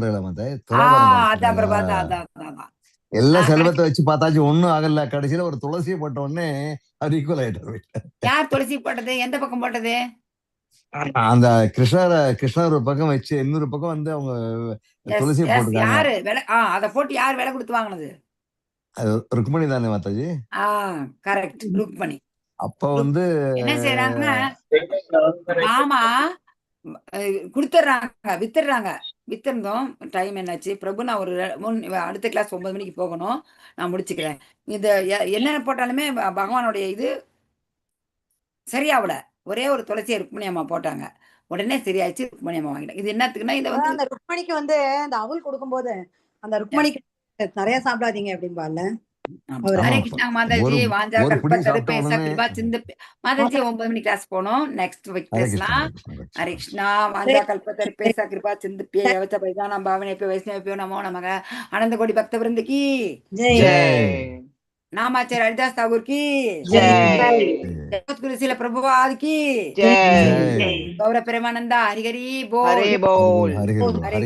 அதான் பிரபாதா. அதான் எல்லா செல்வத்தை வச்சு பார்த்தாச்சு ஒண்ணும் ஆகல. கடைசியில ஒரு துளசியை போட்ட உடனே அது ஈக்குவல் ஆயிட்டாரு. யார் துளசி போட்டது? எந்த பக்கம் போட்டது? அந்த கிருஷ்ணர் ஒரு பக்கம் வச்சு இன்னொரு பக்கம் வந்து அவங்க துளசி போட்டுருக்காங்க. யாரு அத போட்டு யார் விலை கொடுத்து வாங்கினது? ருக்மணி தானே மாதாஜி? கரெக்ட், ருக்மணி. அப்ப வந்து என்ன செய்யறாங்கன்னா, ஆமா கொடுத்துட்றாங்க, வித்துருந்தோம். டைம் என்னாச்சு பிரபு? நான் ஒரு அடுத்த கிளாஸ் 9 மணிக்கு போகணும், நான் முடிச்சுக்கிறேன். இது என்னென்ன போட்டாலுமே பகவானுடைய இது சரியாவிட ஒரே ஒரு துளசியை ருக்மணி அம்மா போட்டாங்க, உடனே சரியாயிடுச்சு. ருக்மணி அம்மா வாங்கிட்டாங்க. இது என்னத்துக்குன்னா, இதை வந்து அந்த ருக்மணிக்கு வந்து அந்த அவள் கொடுக்கும்போது அந்த ருக்மணிக்கு நிறைய சாப்பிடாதீங்க அப்படின்பால. ஹரே கிருஷ்ணா மாதாஜி. வாஞ்சா கல்பத்தரு பேசா கிருபா சிந்து மாதாஜி 9 மணி கிளாஸ் போனோம். நெக்ஸ்ட் வீக் பேசலாம். ஹரே கிருஷ்ணா. வாஞ்சா கல்பத்தரு பேசா கிருபா சிந்து பேவச்ச பைதான பாவனே பே வைஷ்ணவ நமோ நமக. அனந்த கோடி பக்த விருந்த की जय. नामाचार्य हरिदास ठाकुर की जय. गुरु श्रील प्रभुपाद की जय. गौर प्रेमानंदा हरि हरि बोल. हरे बोल. हरे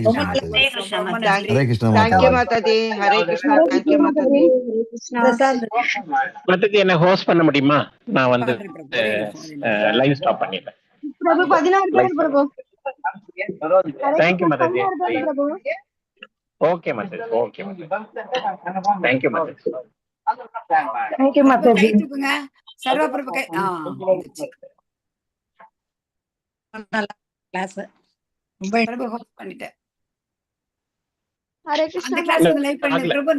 कृष्ण थैंक यू माताजी. हरे कृष्णा. थैंक यू माताजी. மாதாஜி என்ன ஹோஸ்ட் பண்ண முடியுமா? நான் வந்து லைவ் ஸ்டாப் பண்ணிட்டேன். பிரபு 16 பேர் பிரபு. Thank you Mataji. Okay Mataji. Okay Mataji. Thank you Mataji. Thank you Mataji. சர்வ பிரபு கை கிளாஸ் பிரபு host பண்ணிட்டேன். ஹரே அந்த கிருஷ்ணா கிளாஸ் லைவ் பண்ண ஆகல. பிரபு